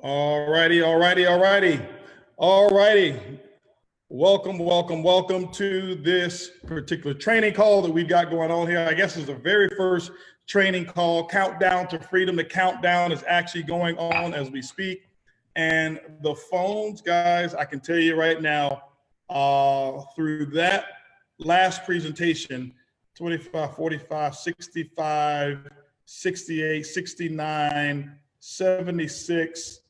All righty, all righty, all righty, all righty. Welcome to this particular training call that we've got going on here. I guess it's the very first training call, Countdown to Freedom. The countdown is actually going on as we speak. And the phones, guys, I can tell you right now, through that last presentation, 25, 45, 65, 68, 69, 76,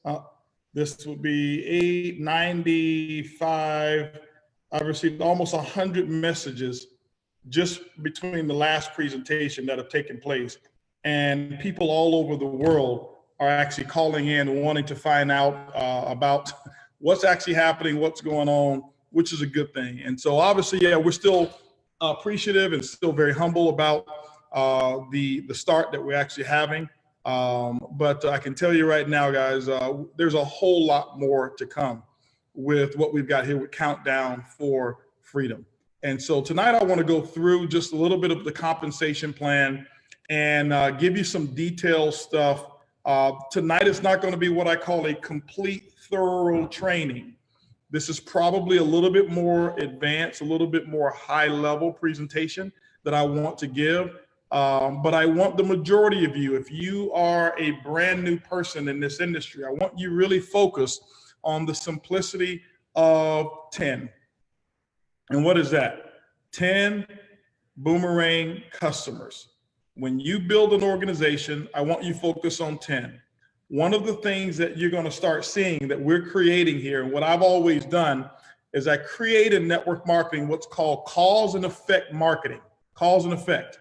this would be 895. I've received almost 100 messages just between the last presentation that have taken place. And people all over the world are actually calling in and wanting to find out about what's actually happening, what's going on, which is a good thing. And so obviously, yeah, we're still appreciative and still very humble about the start that we're actually having. But I can tell you right now, guys, there's a whole lot more to come with what we've got here with Countdown for Freedom. And so tonight I want to go through just a little bit of the compensation plan and give you some detailed stuff. Tonight is not going to be what I call a complete, thorough training. This is probably a little bit more advanced, a little bit more high-level presentation that I want to give. But I want the majority of you, if you are a brand new person in this industry, I want you really focused on the simplicity of 10. And what is that? 10 boomerang customers. When you build an organization, I want you focused on 10. One of the things that you're going to start seeing that we're creating here, and what I've always done, is I create in network marketing what's called cause and effect marketing. Cause and effect.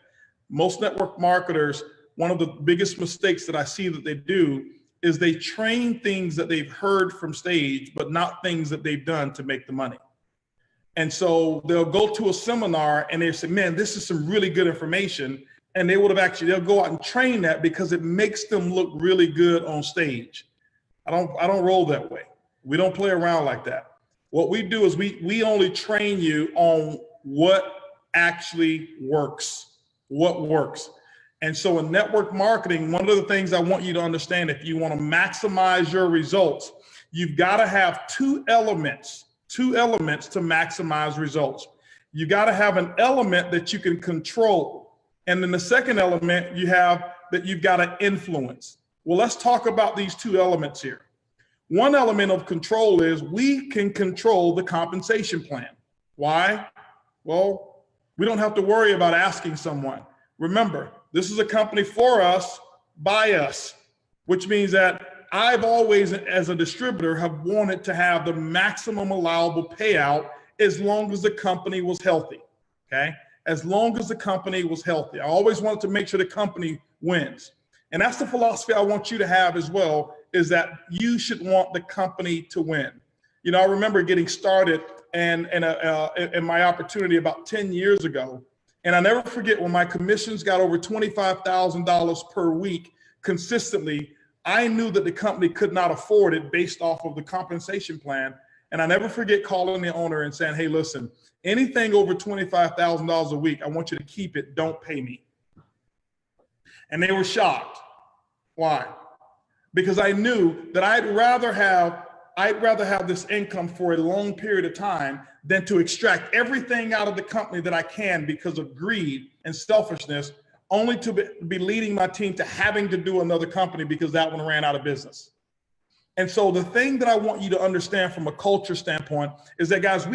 Most network marketers, one of the biggest mistakes that I see that they do is they train things that they've heard from stage, but not things that they've done to make the money. And so they'll go to a seminar and they say, man, this is some really good information. And they'll go out and train that because it makes them look really good on stage. I don't roll that way. We don't play around like that. What we do is we only train you on what actually works. What works. And so in network marketing, one of the things I want you to understand, if you want to maximize your results, you've got to have two elements to maximize results. You got to have an element that you can control. And then the second element you have that you've got to influence. Well, let's talk about these two elements here. One element of control is we can control the compensation plan. Why? Well, we don't have to worry about asking someone. Remember, this is a company for us, by us, which means that I've always, as a distributor, have wanted to have the maximum allowable payout as long as the company was healthy, okay? As long as the company was healthy. I always wanted to make sure the company wins. And that's the philosophy I want you to have as well, is that you should want the company to win. You know, I remember getting started and my opportunity about 10 years ago. And I never forget when my commissions got over $25,000 per week consistently, I knew that the company could not afford it based off of the compensation plan. And I never forget calling the owner and saying, hey, listen, anything over $25,000 a week, I want you to keep it, don't pay me. And they were shocked. Why? Because I knew that I'd rather have this income for a long period of time than to extract everything out of the company that I can because of greed and selfishness, only to be leading my team to having to do another company because that one ran out of business. And so the thing that I want you to understand from a culture standpoint is that, guys,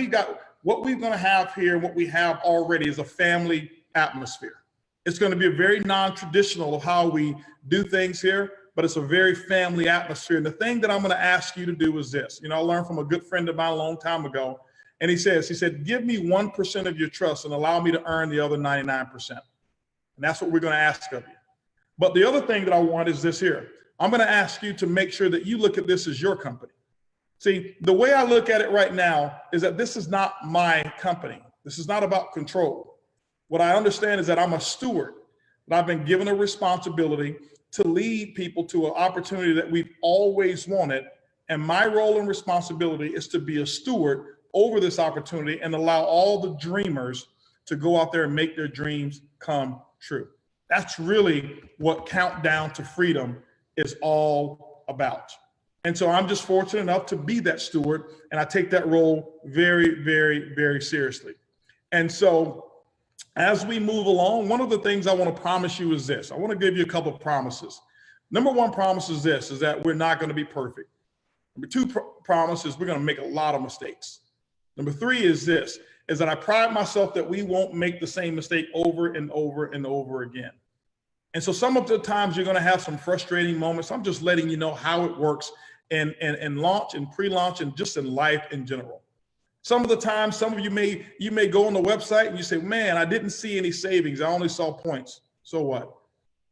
what we're going to have here and what we have already is a family atmosphere. It's going to be a very non-traditional of how we do things here, but it's a very family atmosphere. And the thing that I'm going to ask you to do is this. You know, I learned from a good friend of mine a long time ago, and he said, give me 1% of your trust and allow me to earn the other 99%. And that's what we're going to ask of you. But the other thing that I want is this here. I'm going to ask you to make sure that you look at this as your company. See, the way I look at it right now is that this is not my company. This is not about control. What I understand is that I'm a steward, that I've been given a responsibility to lead people to an opportunity that we've always wanted. And my role and responsibility is to be a steward over this opportunity and allow all the dreamers to go out there and make their dreams come true. That's really what Countdown to Freedom is all about. And so I'm just fortunate enough to be that steward, and I take that role very, very, very seriously. And so as we move along, one of the things I want to promise you is this. I want to give you a couple of promises. Number one promise is this, is that we're not going to be perfect. Number two promise is we're going to make a lot of mistakes. Number three is this, is that I pride myself that we won't make the same mistake over and over and over again. And so some of the times you're going to have some frustrating moments. I'm just letting you know how it works in launch and pre-launch and just in life in general. Some of the times, some of you may go on the website and you say, man, I didn't see any savings. I only saw points. So what?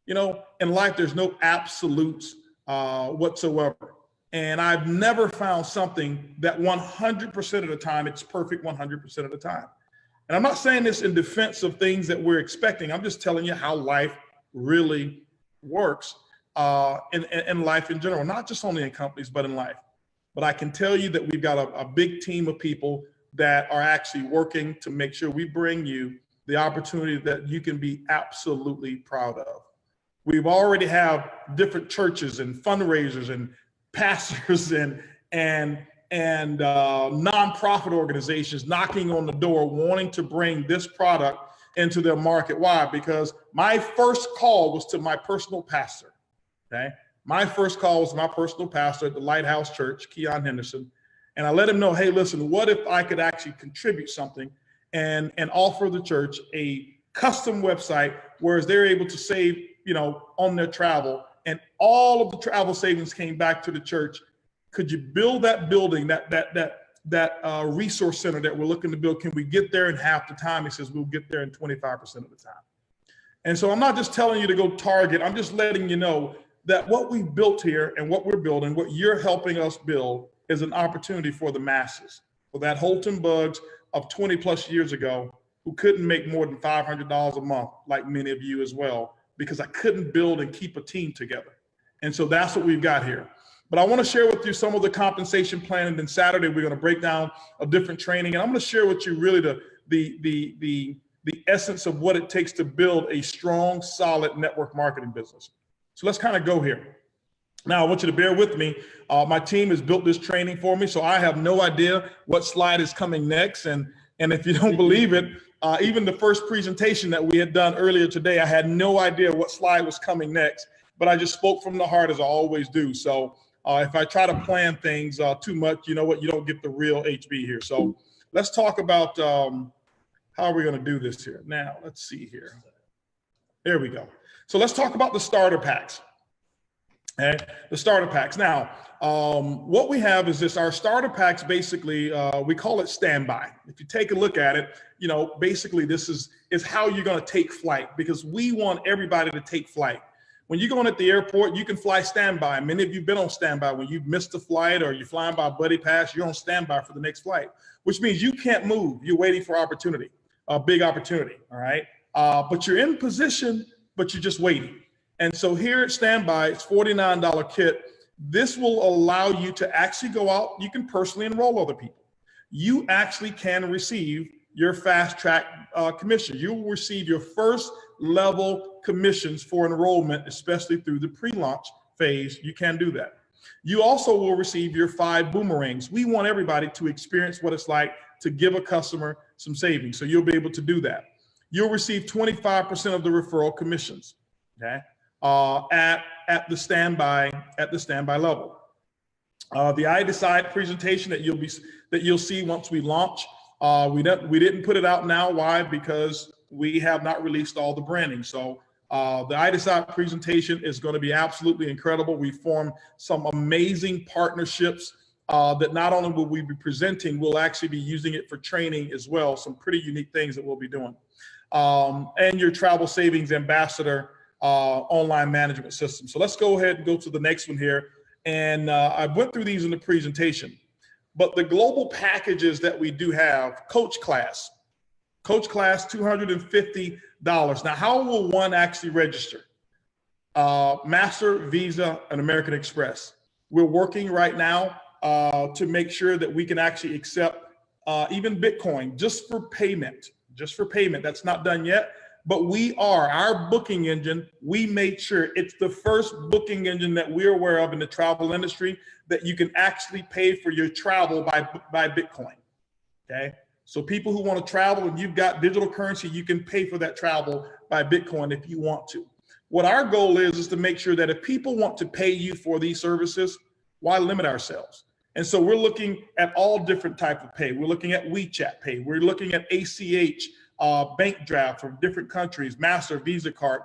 You know, in life, there's no absolutes whatsoever. And I've never found something that 100% of the time, it's perfect 100% of the time. And I'm not saying this in defense of things that we're expecting. I'm just telling you how life really works in life in general, not just only in companies, but in life. But I can tell you that we've got a big team of people that are actually working to make sure we bring you the opportunity that you can be absolutely proud of. We've already have different churches and fundraisers and pastors and nonprofit organizations knocking on the door, wanting to bring this product into their market. Why? Because my first call was to my personal pastor. Okay. My first call was my personal pastor at the Lighthouse Church, Keon Henderson. And I let him know, hey, listen, what if I could actually contribute something and offer the church a custom website, whereas they're able to save, you know, on their travel, and all of the travel savings came back to the church. Could you build that building, that resource center that we're looking to build? Can we get there in half the time? He says, we'll get there in 25% of the time. And so I'm not just telling you to go target. I'm just letting you know that what we built here and what we're building, what you're helping us build, is an opportunity for the masses, for that Holton Bugs of 20 plus years ago who couldn't make more than $500 a month, like many of you as well, because I couldn't build and keep a team together. And so that's what we've got here. But I want to share with you some of the compensation plan, and then Saturday we're going to break down a different training, and I'm going to share with you really the essence of what it takes to build a strong, solid network marketing business. So let's kind of go here. Now, I want you to bear with me. My team has built this training for me, so I have no idea what slide is coming next. And if you don't believe it, even the first presentation that we had done earlier today, I had no idea what slide was coming next, but I just spoke from the heart, as I always do. So if I try to plan things too much, you know what, you don't get the real HB here. So let's talk about how are we going to do this here. Now, let's see here. There we go. So let's talk about the starter packs. Okay, the starter packs. Now, what we have is this, our starter packs, basically, we call it standby. If you take a look at it, you know, basically this is how you're going to take flight, because we want everybody to take flight. When you're going at the airport, you can fly standby. Many of you have been on standby. When you've missed a flight or you're flying by buddy pass, you're on standby for the next flight, which means you can't move. You're waiting for opportunity, a big opportunity, all right? But you're in position, but you're just waiting. And so here at Standby, it's $49 kit. This will allow you to actually go out. You can personally enroll other people. You actually can receive your fast track commission. You will receive your first level commissions for enrollment, especially through the pre-launch phase. You can do that. You also will receive your 5 boomerangs. We want everybody to experience what it's like to give a customer some savings. So you'll be able to do that. You'll receive 25% of the referral commissions, okay, at the standby level. The I Decide presentation that you'll see once we launch. We didn't put it out now. Why? Because we have not released all the branding. So the I Decide presentation is going to be absolutely incredible. We formed some amazing partnerships that not only will we be presenting, we'll actually be using it for training as well. Some pretty unique things that we'll be doing. And your travel savings ambassador online management system. So let's go ahead and go to the next one here. And I went through these in the presentation, but the global packages that we do have, Coach Class, $250. Now, how will one actually register? Master, Visa, and American Express. We're working right now to make sure that we can actually accept even Bitcoin just for payment. That's not done yet. But our booking engine, we made sure it's the first booking engine that we're aware of in the travel industry that you can actually pay for your travel by Bitcoin, okay? So people who want to travel and you've got digital currency, you can pay for that travel by Bitcoin if you want to. What our goal is to make sure that if people want to pay you for these services, why limit ourselves? And so we're looking at all different types of pay. We're looking at WeChat Pay. We're looking at ACH, bank draft from different countries, Master, Visa card,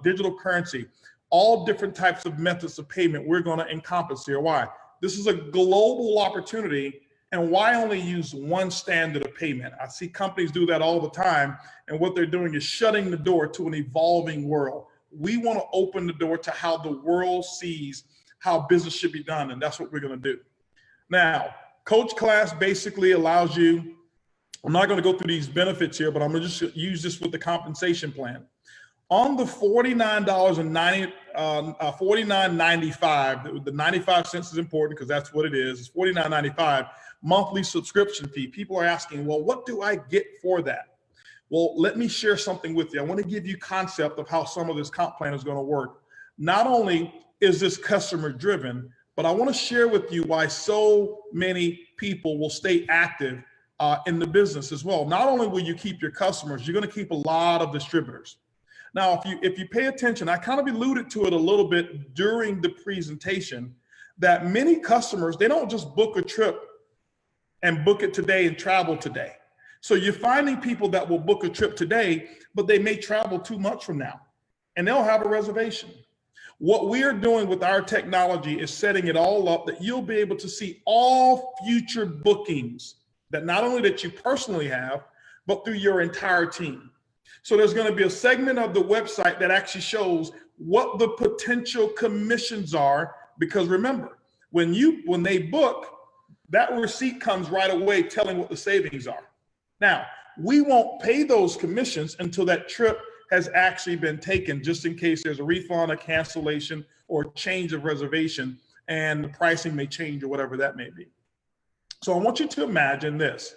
digital currency, all different types of methods of payment we're going to encompass here. Why? This is a global opportunity, and why only use one standard of payment? I see companies do that all the time, and what they're doing is shutting the door to an evolving world. We want to open the door to how the world sees how business should be done, and that's what we're going to do. Now, Coach Class basically allows you, I'm not going to go through these benefits here, but I'm going to just use this with the compensation plan. On the $49.95, the 95 cents is important because that's what it is. It's $49.95 monthly subscription fee. People are asking, well, what do I get for that? Well, let me share something with you. I want to give you concept of how some of this comp plan is going to work. Not only is this customer driven, but I want to share with you why so many people will stay active in the business as well. Not only will you keep your customers, you're going to keep a lot of distributors. Now, if you pay attention, I kind of alluded to it a little bit during the presentation, that many customers, they don't just book a trip and book it today and travel today. So you're finding people that will book a trip today, but they may travel 2 months from now, and they'll have a reservation. What we're doing with our technology is setting it all up that you'll be able to see all future bookings that not only that you personally have, but through your entire team. So there's going to be a segment of the website that actually shows what the potential commissions are, because remember, when they book, that receipt comes right away telling what the savings are. Now, we won't pay those commissions until that trip has actually been taken, just in case there's a refund, a cancellation, or change of reservation, and the pricing may change or whatever that may be. So I want you to imagine this.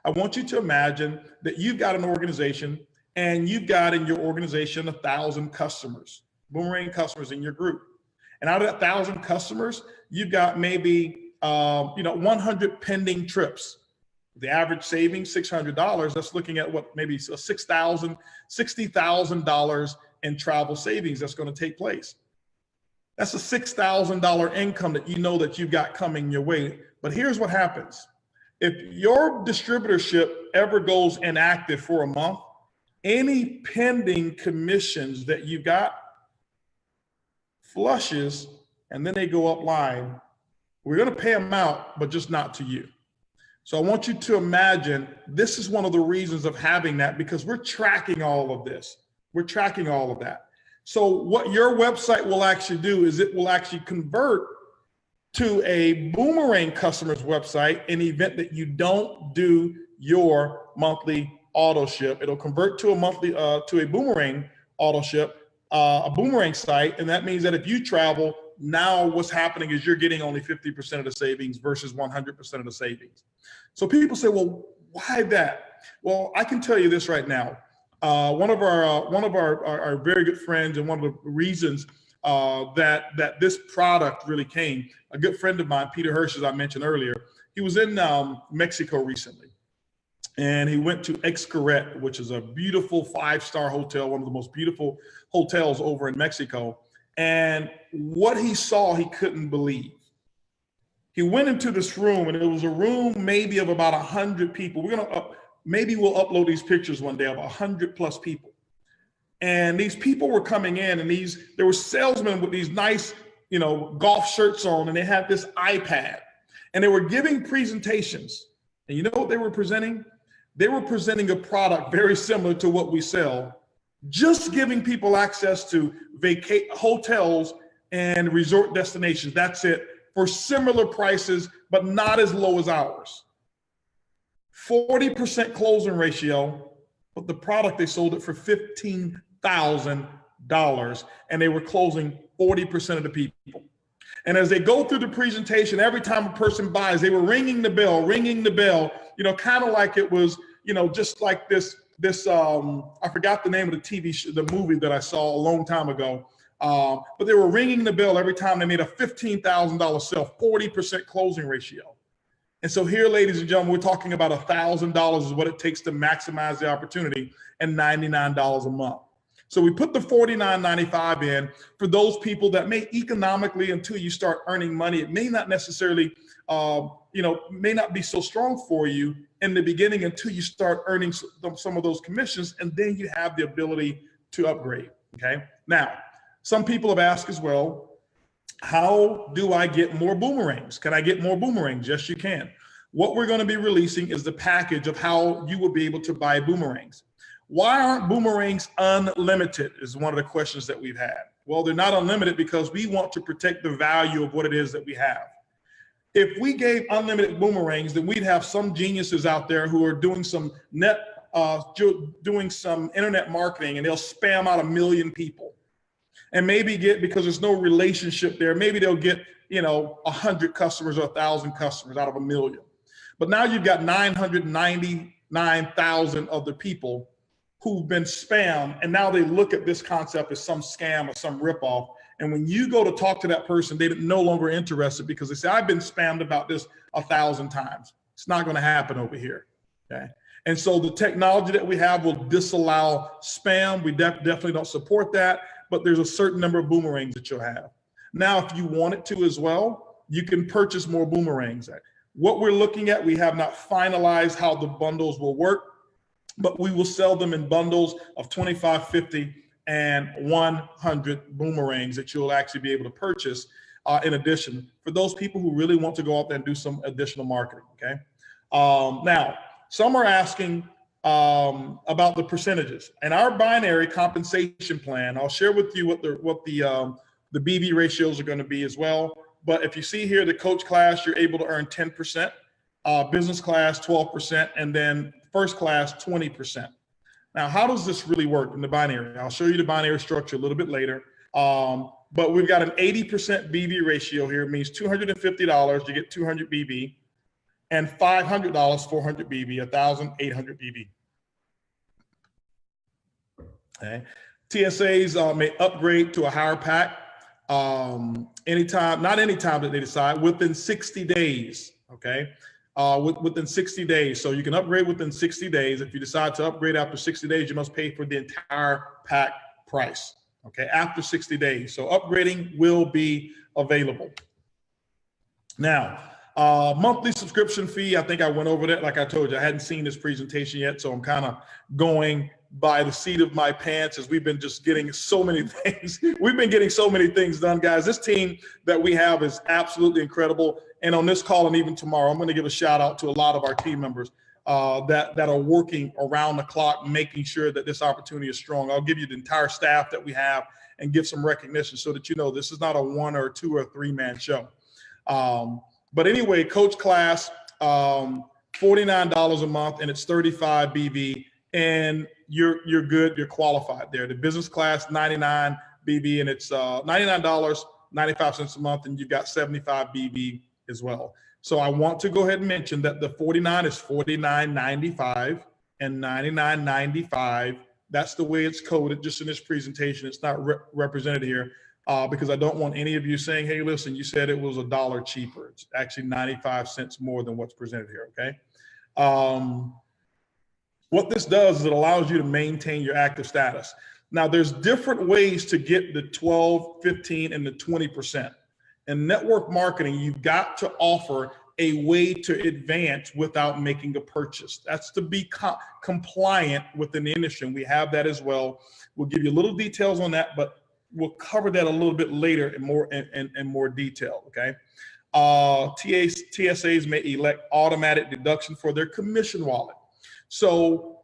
I want you to imagine that you've got an organization and you've got in your organization 1,000 customers, Boomerang customers in your group. And out of that 1,000 customers, you've got maybe 100 pending trips. The average savings, $600, that's looking at what, maybe $60,000 in travel savings that's going to take place. That's a $6,000 income that you know that you've got coming your way. But here's what happens. If your distributorship ever goes inactive for a month, any pending commissions that you got flushes, and then they go up line. We're going to pay them out, but just not to you. So I want you to imagine this is one of the reasons of having that, because we're tracking all of this. We're tracking all of that. So what your website will actually do is it will actually convert to a Boomerang customer's website in the event that you don't do your monthly auto ship. It'll convert to a monthly to a Boomerang auto ship, a Boomerang site, and that means that if you travel, now what's happening is you're getting only 50% of the savings versus 100% of the savings. So people say, well, why that? Well, I can tell you this right now. One of our very good friends, and one of the reasons that this product really came, a good friend of mine, Peter Hirsch, as I mentioned earlier, he was in Mexico recently. And he went to Xcaret, which is a beautiful 5-star hotel, one of the most beautiful hotels over in Mexico. And what he saw, he couldn't believe. He went into this room, and it was a room maybe of about 100 people. Maybe we'll upload these pictures one day of 100 plus people. And these people were coming in, and there were salesmen with these nice, golf shirts on, and they had this iPad, and they were giving presentations. And you know what they were presenting? They were presenting a product very similar to what we sell, just giving people access to hotels and resort destinations. That's it, for similar prices, but not as low as ours. 40% closing ratio, but the product, they sold it for $15,000, and they were closing 40% of the people. And as they go through the presentation, every time a person buys, they were ringing the bell, kind of like it was, just like this I forgot the name of the TV show, the movie that I saw a long time ago. But they were ringing the bell every time they made a $15,000 sale, 40% closing ratio. And so here, ladies and gentlemen, we're talking about $1,000 is what it takes to maximize the opportunity, and $99 a month. So we put the $49.95 in for those people that may economically, until you start earning money, it may not necessarily, may not be so strong for you in the beginning until you start earning some of those commissions, and then you have the ability to upgrade, okay? Now, some people have asked as well, how do I get more boomerangs? Can I get more boomerangs? Yes, you can. What we're going to be releasing is the package of how you will be able to buy boomerangs. Why aren't boomerangs unlimited is one of the questions that we've had. Well, they're not unlimited because we want to protect the value of what it is that we have. If we gave unlimited boomerangs, then we'd have some geniuses out there who are doing some internet marketing, and they'll spam out 1 million people. And maybe because there's no relationship there, maybe they'll get 100 customers or 1,000 customers out of 1 million. But now you've got 999,000 other people who've been spammed, and now they look at this concept as some scam or some ripoff. And when you go to talk to that person, they're no longer interested because they say, I've been spammed about this 1,000 times. It's not going to happen over here. Okay. And so the technology that we have will disallow spam. We definitely don't support that, but there's a certain number of boomerangs that you'll have. Now, if you wanted to as well, you can purchase more boomerangs. What we're looking at, we have not finalized how the bundles will work, but we will sell them in bundles of 25, 50, and 100 boomerangs that you'll actually be able to purchase in addition for those people who really want to go out there and do some additional marketing, okay? Now, some are asking about the percentages. And our binary compensation plan, I'll share with you what the BB ratios are going to be as well. But if you see here, the coach class, you're able to earn 10%, business class 12%, and then first class 20%. Now, how does this really work in the binary? I'll show you the binary structure a little bit later. But we've got an 80% BB ratio here. It means $250, you get 200 BB, and $500, 400 BB, 1,800 BB. Okay. TSAs may upgrade to a higher pack anytime, not anytime that they decide, within 60 days, okay? Within 60 days. So you can upgrade within 60 days. If you decide to upgrade after 60 days, you must pay for the entire pack price, okay, after 60 days. So upgrading will be available. Now, monthly subscription fee, I think I went over that. Like I told you, I hadn't seen this presentation yet, so I'm kind of going by the seat of my pants as we've been just getting so many things. We've been getting so many things done, guys. This team that we have is absolutely incredible. And on this call and even tomorrow, I'm going to give a shout out to a lot of our team members that are working around the clock, making sure that this opportunity is strong. I'll give you the entire staff that we have and give some recognition so that you know this is not a 1 or 2 or 3-man show. But anyway, coach class, $49 a month, and it's 35 BB, and you're good, you're qualified there. The business class, 99 BB, and it's $99.95 a month, and you've got 75 BB as well. So I want to go ahead and mention that the 49 is $49.95 and $99.95. That's the way it's coded just in this presentation. It's not represented here because I don't want any of you saying, hey, listen, you said it was $1 cheaper. It's actually 95 cents more than what's presented here, okay? What this does is it allows you to maintain your active status. Now, there's different ways to get the 12, 15, and the 20%. In network marketing, you've got to offer a way to advance without making a purchase. That's to be compliant within the industry. And we have that as well. We'll give you little details on that, but we'll cover that a little bit later in more detail, okay? TSAs may elect automatic deduction for their commission wallet. So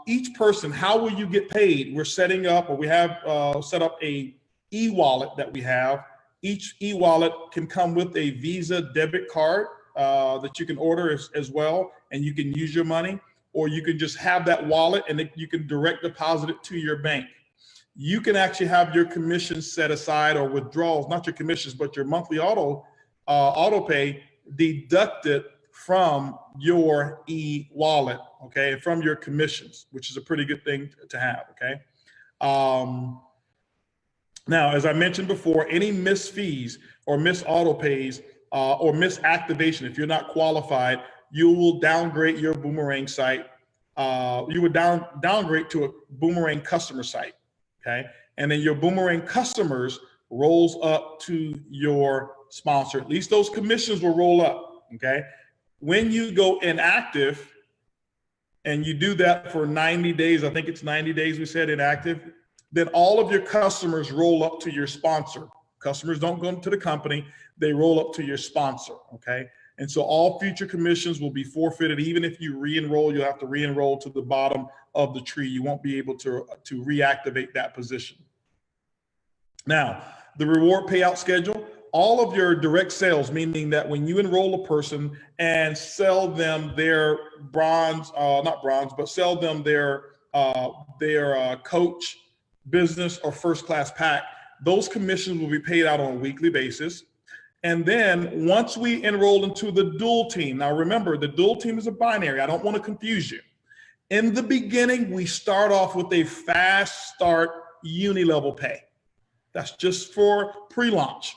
each person, how will you get paid? We're setting up, or we have set up a e-wallet that we have. Each e-wallet can come with a Visa debit card that you can order as well, and you can use your money, or you can just have that wallet and you can direct deposit it to your bank. You can actually have your commissions set aside, or withdrawals, not your commissions, but your monthly auto pay deducted from your e-wallet, okay, from your commissions, which is a pretty good thing to have, okay? Now, as I mentioned before, any missed fees or missed auto pays or missed activation, if you're not qualified, you will downgrade your Boomerang site. You would downgrade to a Boomerang customer site, okay? And then your Boomerang customers rolls up to your sponsor. At least those commissions will roll up, okay? When you go inactive and you do that for 90 days, I think it's 90 days we said inactive, then all of your customers roll up to your sponsor. Customers don't go to the company, they roll up to your sponsor, okay? And so all future commissions will be forfeited. Even if you re-enroll, you'll have to re-enroll to the bottom of the tree. You won't be able to reactivate that position. Now, the reward payout schedule, all of your direct sales, meaning that when you enroll a person and sell them their sell them their coach, business, or first class pack, those commissions will be paid out on a weekly basis. And then once we enroll into the dual team, now remember, the dual team is a binary. I don't want to confuse you. In the beginning, we start off with a fast start uni-level pay. That's just for pre-launch.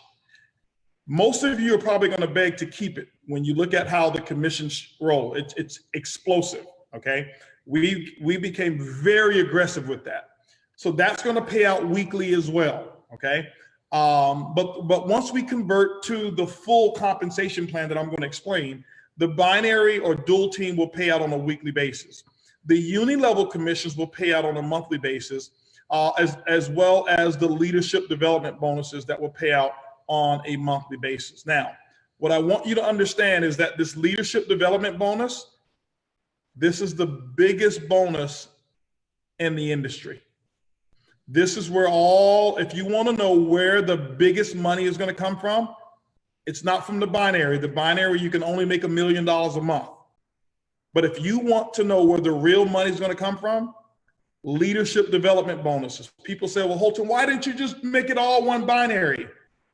Most of you are probably going to beg to keep it when you look at how the commissions roll. It's explosive, okay? We became very aggressive with that. So that's going to pay out weekly as well, okay? But once we convert to the full compensation plan that I'm going to explain, the binary or dual team will pay out on a weekly basis. The uni-level commissions will pay out on a monthly basis, as well as the leadership development bonuses that will pay out on a monthly basis. Now, what I want you to understand is that this leadership development bonus, this is the biggest bonus in the industry. This is where if you want to know where the biggest money is going to come from, it's not from the binary. The binary, you can only make $1 million a month. But if you want to know where the real money is going to come from, leadership development bonuses. People say, well, Holton, why didn't you just make it all one binary?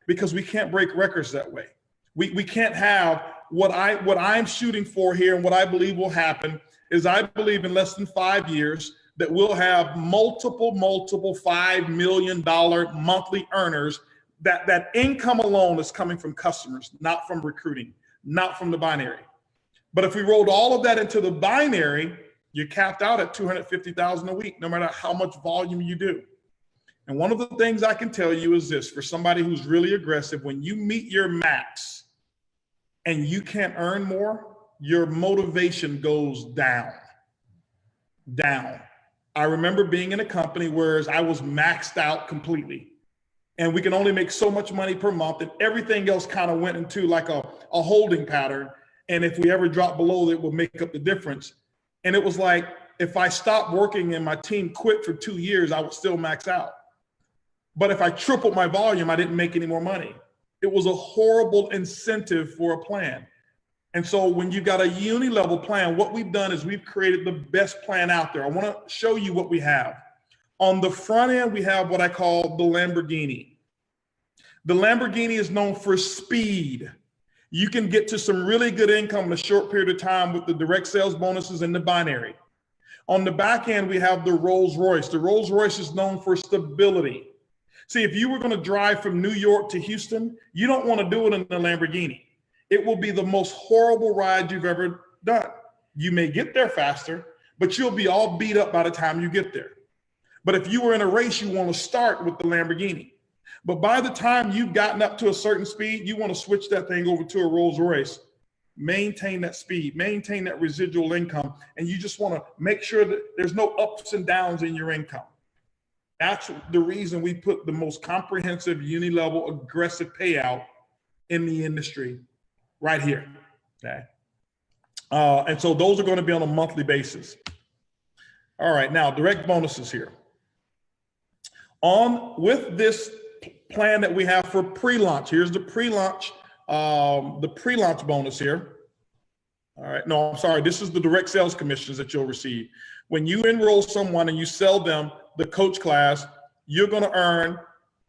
Because we can't break records that way. We can't have what I'm shooting for here, and what I believe will happen is I believe in less than 5 years that we'll have multiple $5 million monthly earners. That income alone is coming from customers, not from recruiting, not from the binary. But if we rolled all of that into the binary, you're capped out at $250,000 a week, no matter how much volume you do. And one of the things I can tell you is this: for somebody who's really aggressive, when you meet your max and you can't earn more, your motivation goes down. I remember being in a company where I was maxed out completely, and we can only make so much money per month, and everything else kind of went into like a holding pattern. And if we ever dropped below it, would make up the difference. And it was like, if I stopped working and my team quit for 2 years, I would still max out. But if I tripled my volume, I didn't make any more money. It was a horrible incentive for a plan. And so when you've got a uni-level plan, what we've done is we've created the best plan out there. I want to show you what we have. On the front end, we have what I call the Lamborghini. The Lamborghini is known for speed. You can get to some really good income in a short period of time with the direct sales bonuses and the binary. On the back end, we have the Rolls Royce. The Rolls Royce is known for stability. See, if you were going to drive from New York to Houston, you don't want to do it in the Lamborghini. It will be the most horrible ride you've ever done. You may get there faster, but you'll be all beat up by the time you get there. But if you were in a race, you want to start with the Lamborghini. But by the time you've gotten up to a certain speed, you want to switch that thing over to a Rolls Royce. Maintain that speed, maintain that residual income, and you just want to make sure that there's no ups and downs in your income. That's the reason we put the most comprehensive uni-level aggressive payout in the industry right here, okay? And so those are going to be on a monthly basis. All right, now direct bonuses here. With this plan that we have for pre-launch, here's the pre-launch bonus here. All right, no, I'm sorry, this is the direct sales commissions that you'll receive. When you enroll someone and you sell them the coach class, you're going to earn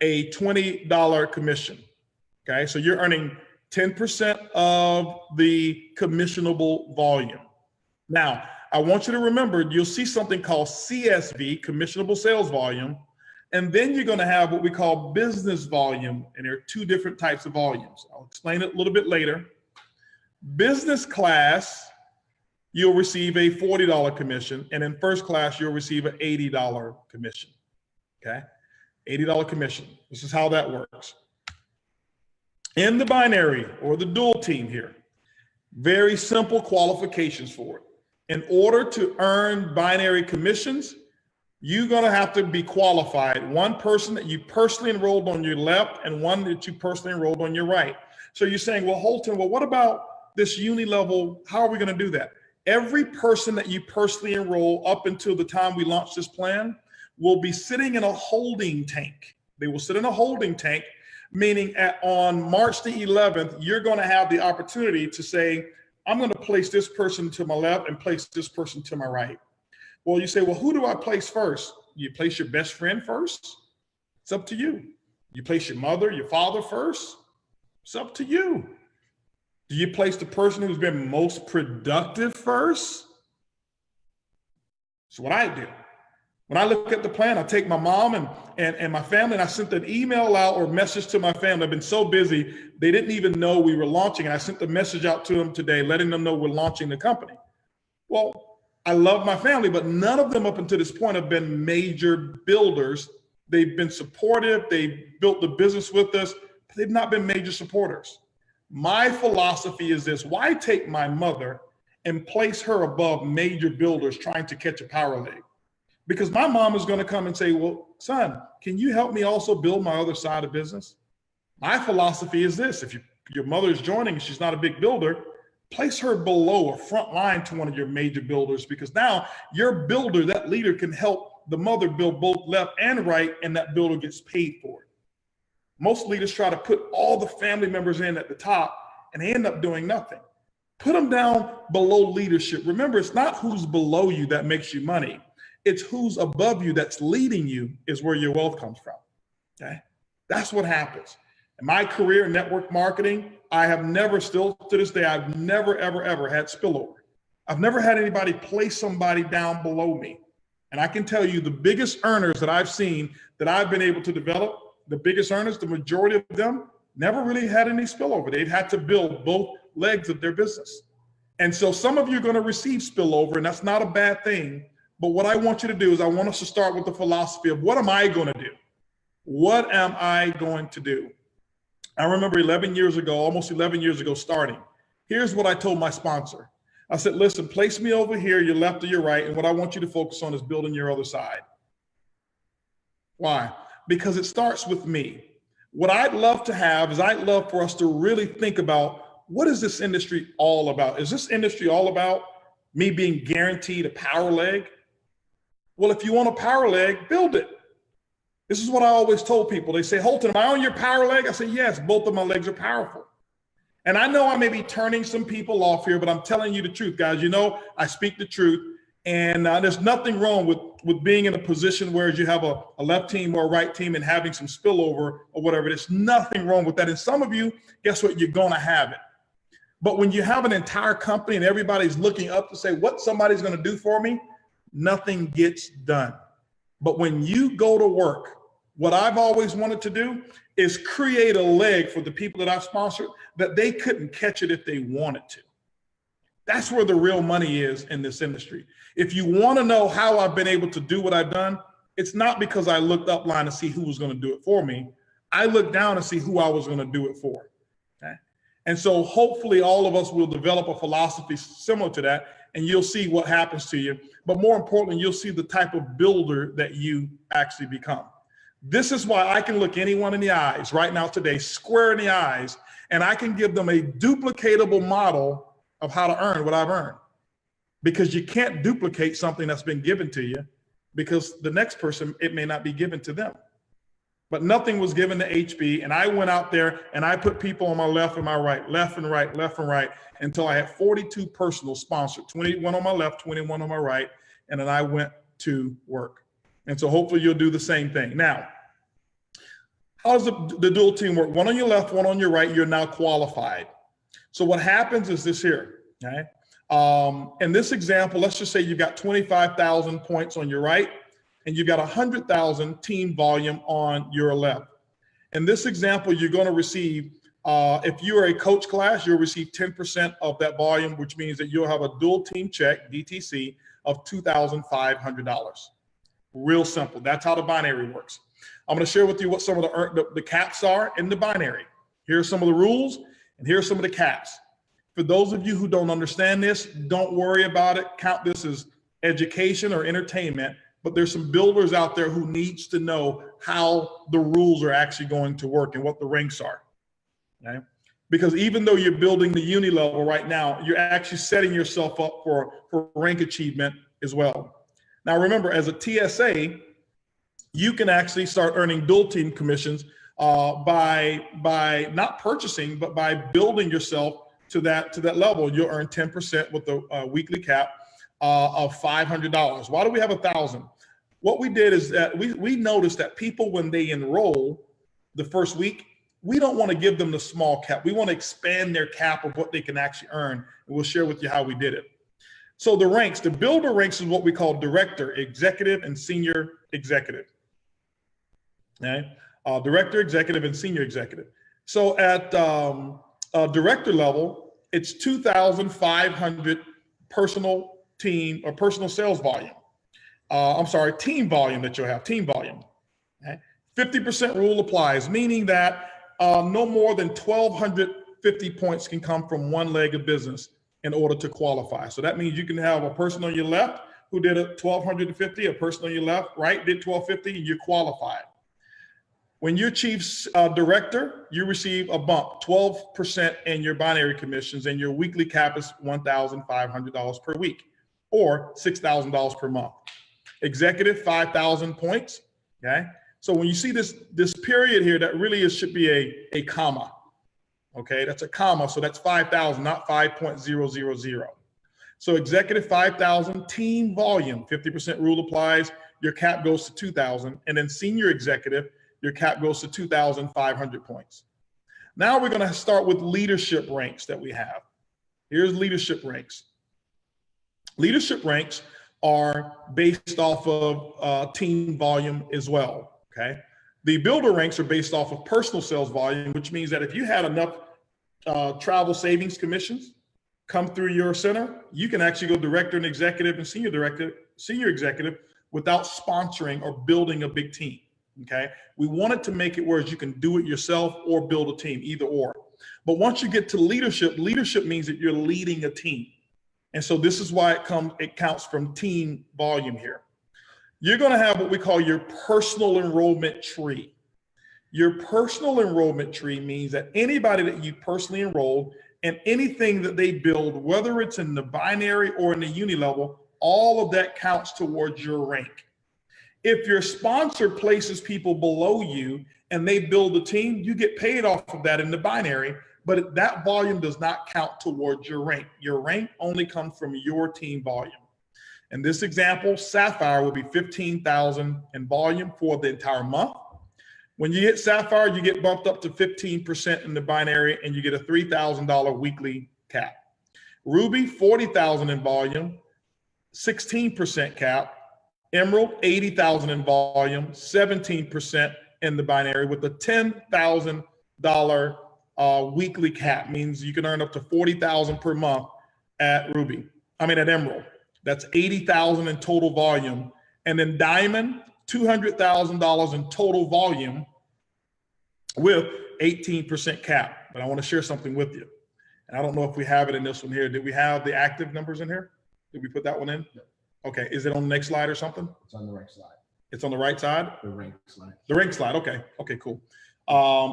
a $20 commission. Okay, so you're earning 10% of the commissionable volume. Now, I want you to remember, you'll see something called CSV, commissionable sales volume, and then you're going to have what we call business volume, and there are two different types of volumes. I'll explain it a little bit later. Business class, you'll receive a $40 commission, and in first class, you'll receive an $80 commission, okay? $80 commission. This is how that works. In the binary or the dual team here, very simple qualifications for it. In order to earn binary commissions, you're going to have to be qualified. One person that you personally enrolled on your left and one that you personally enrolled on your right. So you're saying, well, Holton, well, what about this uni level? How are we going to do that? Every person that you personally enroll up until the time we launch this plan will be sitting in a holding tank. They will sit in a holding tank, meaning on March the 11th, you're going to have the opportunity to say, I'm going to place this person to my left and place this person to my right. Well, you say, well, who do I place first? You place your best friend first? It's up to you. You place your mother, your father first? It's up to you. Do you place the person who's been most productive first? That's what I do. When I look at the plan, I take my mom and my family, and I sent an email out or message to my family. I've been so busy, they didn't even know we were launching. And I sent the message out to them today, letting them know we're launching the company. Well, I love my family, but none of them up until this point have been major builders. They've been supportive. They've built the business with us, but they've not been major supporters. My philosophy is this: why take my mother and place her above major builders trying to catch a power leg? Because my mom is going to come and say, well, son, can you help me also build my other side of business? My philosophy is this: if your mother is joining and she's not a big builder, place her below or front line to one of your major builders, because now your builder, that leader, can help the mother build both left and right, and that builder gets paid for it. Most leaders try to put all the family members in at the top, and they end up doing nothing. Put them down below leadership. Remember, it's not who's below you that makes you money. It's who's above you that's leading you is where your wealth comes from, okay? That's what happens. In my career in network marketing, I have never, still to this day, I've never, ever had spillover. I've never had anybody place somebody down below me. And I can tell you the biggest earners that I've seen that I've been able to develop, the biggest earners, the majority of them never really had any spillover. They've had to build both legs of their business. And so some of you are going to receive spillover, and that's not a bad thing. But what I want you to do is I want us to start with the philosophy of, what am I going to do? What am I going to do? I remember 11 years ago, almost 11 years ago starting. Here's what I told my sponsor. I said, listen, place me over here, your left or your right, and what I want you to focus on is building your other side. Why? Because it starts with me. What I'd love to have is I'd love for us to really think about, what is this industry all about? Is this industry all about me being guaranteed a power leg? Well, if you want a power leg, build it. This is what I always told people. They say, Holton, am I on your power leg? I say, yes, both of my legs are powerful. And I know I may be turning some people off here, but I'm telling you the truth, guys. You know, I speak the truth. And there's nothing wrong with being in a position where you have a left team or a right team and having some spillover or whatever. There's nothing wrong with that. And some of you, guess what? You're going to have it. But when you have an entire company and everybody's looking up to say what somebody's going to do for me, nothing gets done. But when you go to work, what I've always wanted to do is create a leg for the people that I've sponsored that they couldn't catch it if they wanted to. That's where the real money is in this industry. If you want to know how I've been able to do what I've done, it's not because I looked upline to see who was going to do it for me. I looked down to see who I was going to do it for. Okay? And so hopefully all of us will develop a philosophy similar to that, and you'll see what happens to you. But more importantly, you'll see the type of builder that you actually become. This is why I can look anyone in the eyes right now today, square in the eyes, and I can give them a duplicatable model of how to earn what I've earned. Because you can't duplicate something that's been given to you, because the next person, it may not be given to them. But nothing was given to HB, and I went out there and I put people on my left and my right, left and right, left and right, until I had 42 personal sponsored, 21 on my left, 21 on my right, and then I went to work. And so hopefully you'll do the same thing. Now, How does the dual team work? One on your left, one on your right, you're now qualified. So what happens is this here, okay? In this example, let's just say you've got 25,000 points on your right, and you've got 100,000 team volume on your left. In this example, you're going to receive, if you are a coach class, you'll receive 10% of that volume, which means that you'll have a dual team check, DTC, of $2,500. Real simple. That's how the binary works. I'm going to share with you what some of the caps are in the binary. Here are some of the rules, and here are some of the caps. For those of you who don't understand this, don't worry about it. Count this as education or entertainment, but there's some builders out there who needs to know how the rules are actually going to work and what the ranks are, okay? Because even though you're building the uni level right now, you're actually setting yourself up for rank achievement as well. Now, remember, as a TSA, you can actually start earning dual team commissions by not purchasing, but by building yourself to that level. You'll earn 10% with the weekly cap of $500. Why do we have 1,000? What we did is that we noticed that people, when they enroll the first week, we don't want to give them the small cap. We want to expand their cap of what they can actually earn. And we'll share with you how we did it. So the ranks, the builder ranks is what we call director, executive, and senior executive. Okay? Director, executive, and senior executive. So at director level, it's 2,500 personal team or personal sales volume. Team volume that you'll have, team volume. Okay? 50% rule applies, meaning that no more than 1,250 points can come from one leg of business in order to qualify. So that means you can have a person on your left who did 1,250, a person on your left, right, did 1,250, and you're qualified. When you're chief director, you receive a bump, 12% in your binary commissions, and your weekly cap is $1,500 per week, or $6,000 per month. Executive, 5,000 points, okay? So when you see this period here, that really should be a comma, okay? That's a comma, so that's 5,000, not 5.000. So executive, 5,000, team volume, 50% rule applies, your cap goes to 2,000, and then senior executive, your cap goes to 2,500 points. Now we're gonna start with leadership ranks that we have. Here's leadership ranks. Leadership ranks are based off of team volume as well, okay? The builder ranks are based off of personal sales volume, which means that if you had enough travel savings commissions come through your center, you can actually go director and executive and senior executive without sponsoring or building a big team, okay? We wanted to make it where you can do it yourself or build a team, either or. But once you get to leadership, leadership means that you're leading a team. And so this is why it counts from team volume here. You're gonna have what we call your personal enrollment tree. Your personal enrollment tree means that anybody that you personally enrolled and anything that they build, whether it's in the binary or in the uni level, all of that counts towards your rank. If your sponsor places people below you and they build a team, you get paid off of that in the binary, but that volume does not count towards your rank. Your rank only comes from your team volume. In this example, Sapphire will be 15,000 in volume for the entire month. When you hit Sapphire, you get bumped up to 15% in the binary and you get a $3,000 weekly cap. Ruby, 40,000 in volume, 16% cap. Emerald, 80,000 in volume, 17% in the binary with a $10,000 weekly cap. Means you can earn up to 40,000 per month at Emerald. That's 80,000 in total volume. And then Diamond, $200,000 in total volume with 18% cap. But I want to share something with you. And I don't know if we have it in this one here. Did we have the active numbers in here? Did we put that one in? No. Okay, is it on the next slide or something? It's on the right side. It's on the right side? The rank slide. The rank slide, okay, cool.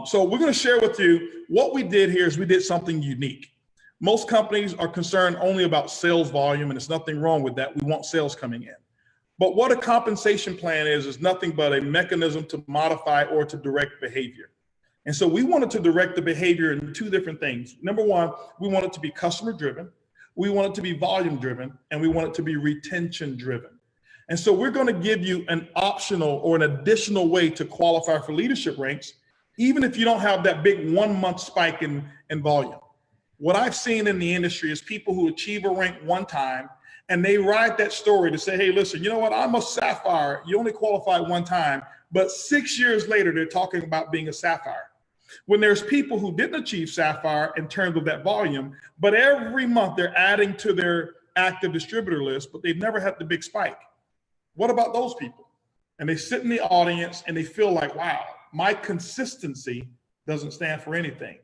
So we're gonna share with you, what we did here is we did something unique. Most companies are concerned only about sales volume, and there's nothing wrong with that. We want sales coming in. But what a compensation plan is nothing but a mechanism to modify or to direct behavior. And so we wanted to direct the behavior in two different things. Number one, we want it to be customer driven. We want it to be volume driven, and we want it to be retention driven. And so we're going to give you an optional or an additional way to qualify for leadership ranks even if you don't have that big 1 month spike in volume. What I've seen in the industry is people who achieve a rank one time and they ride that story to say, hey, listen, you know what? I'm a sapphire. You only qualified one time, but 6 years later, they're talking about being a sapphire. When there's people who didn't achieve sapphire in terms of that volume, but every month they're adding to their active distributor list, but they've never had the big spike. What about those people? And they sit in the audience and they feel like, wow, my consistency doesn't stand for anything.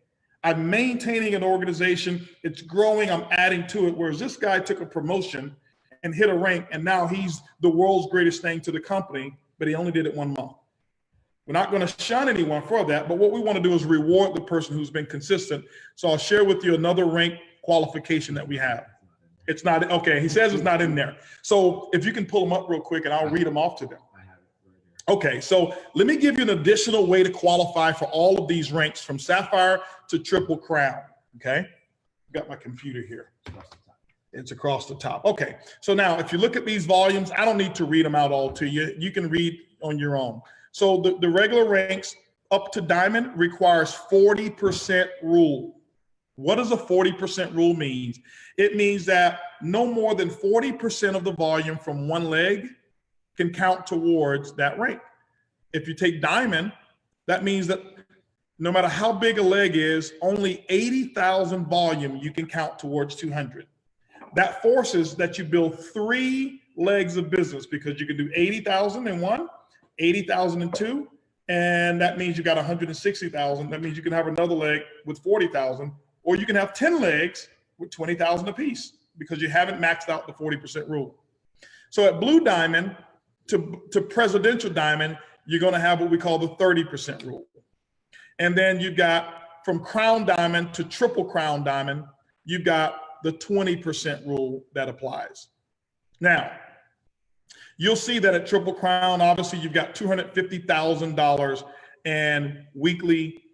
I'm maintaining an organization, it's growing, I'm adding to it, whereas this guy took a promotion and hit a rank, and now he's the world's greatest thing to the company, but he only did it 1 month. We're not going to shun anyone for that, but what we want to do is reward the person who's been consistent. So I'll share with you another rank qualification that we have. It's not, okay, he says it's not in there. So if you can pull them up real quick and I'll read them off to them. Okay, so let me give you an additional way to qualify for all of these ranks from Sapphire to Triple Crown, okay? I've got my computer here. It's across the top. Okay, so now if you look at these volumes, I don't need to read them out all to you. You can read on your own. So the regular ranks up to Diamond requires 40% rule. What does a 40% rule mean? It means that no more than 40% of the volume from one leg can count towards that rank. If you take Diamond, that means that no matter how big a leg is, only 80,000 volume you can count towards 200. That forces that you build 3 legs of business, because you can do 80,000 in one, 80,000 in two, and that means you got 160,000. That means you can have another leg with 40,000, or you can have 10 legs with 20,000 apiece because you haven't maxed out the 40% rule. So at Blue Diamond to Presidential Diamond, you're going to have what we call the 30% rule. And then you've got from Crown Diamond to Triple Crown Diamond, you've got the 20% rule that applies. Now, you'll see that at Triple Crown, obviously you've got $250,000 in weekly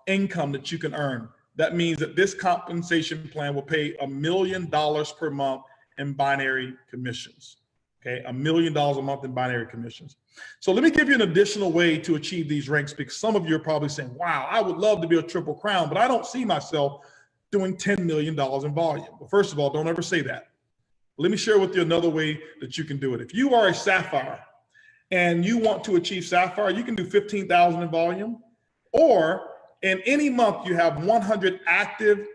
income that you can earn. That means that this compensation plan will pay $1 million per month in binary commissions. Okay, $1 million a month in binary commissions. So let me give you an additional way to achieve these ranks, because some of you are probably saying, wow, I would love to be a Triple Crown, but I don't see myself doing $10 million in volume. Well, first of all, don't ever say that. Let me share with you another way that you can do it. If you are a Sapphire and you want to achieve Sapphire, you can do 15,000 in volume, or in any month you have 100 active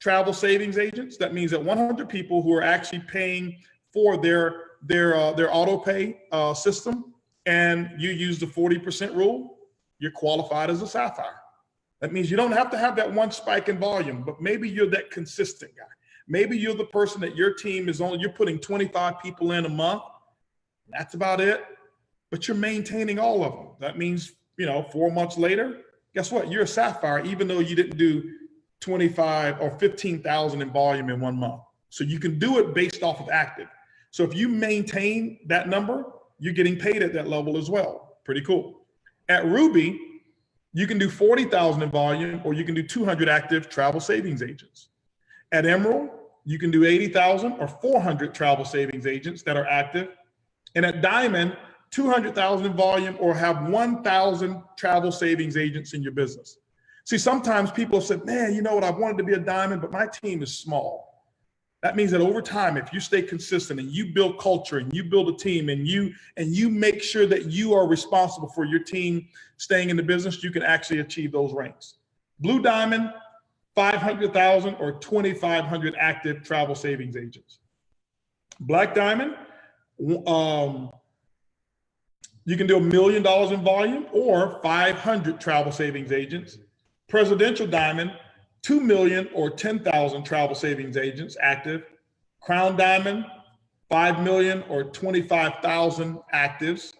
travel savings agents. That means that 100 people who are actually paying for their auto pay system, and you use the 40% rule, you're qualified as a Sapphire. That means you don't have to have that one spike in volume, but maybe you're that consistent guy. Maybe you're the person that your team is on, you're putting 25 people in a month. That's about it, but you're maintaining all of them. That means, 4 months later, guess what? You're a Sapphire, even though you didn't do 25 or 15,000 in volume in 1 month. So you can do it based off of active. So if you maintain that number, you're getting paid at that level as well. Pretty cool. At Ruby, you can do 40,000 in volume, or you can do 200 active travel savings agents. At Emerald, you can do 80,000 or 400 travel savings agents that are active. And at Diamond, 200,000 in volume, or have 1,000 travel savings agents in your business. See, sometimes people have said, man, you know what, I wanted to be a Diamond, but my team is small. That means that over time, if you stay consistent and you build culture and you build a team and you make sure that you are responsible for your team staying in the business, you can actually achieve those ranks. Blue Diamond, 500,000 or 2,500 active travel savings agents. Black Diamond, you can do $1 million in volume or 500 travel savings agents. Presidential Diamond, 2 million or 10,000 travel savings agents active. Crown Diamond, 5 million or 25,000 actives.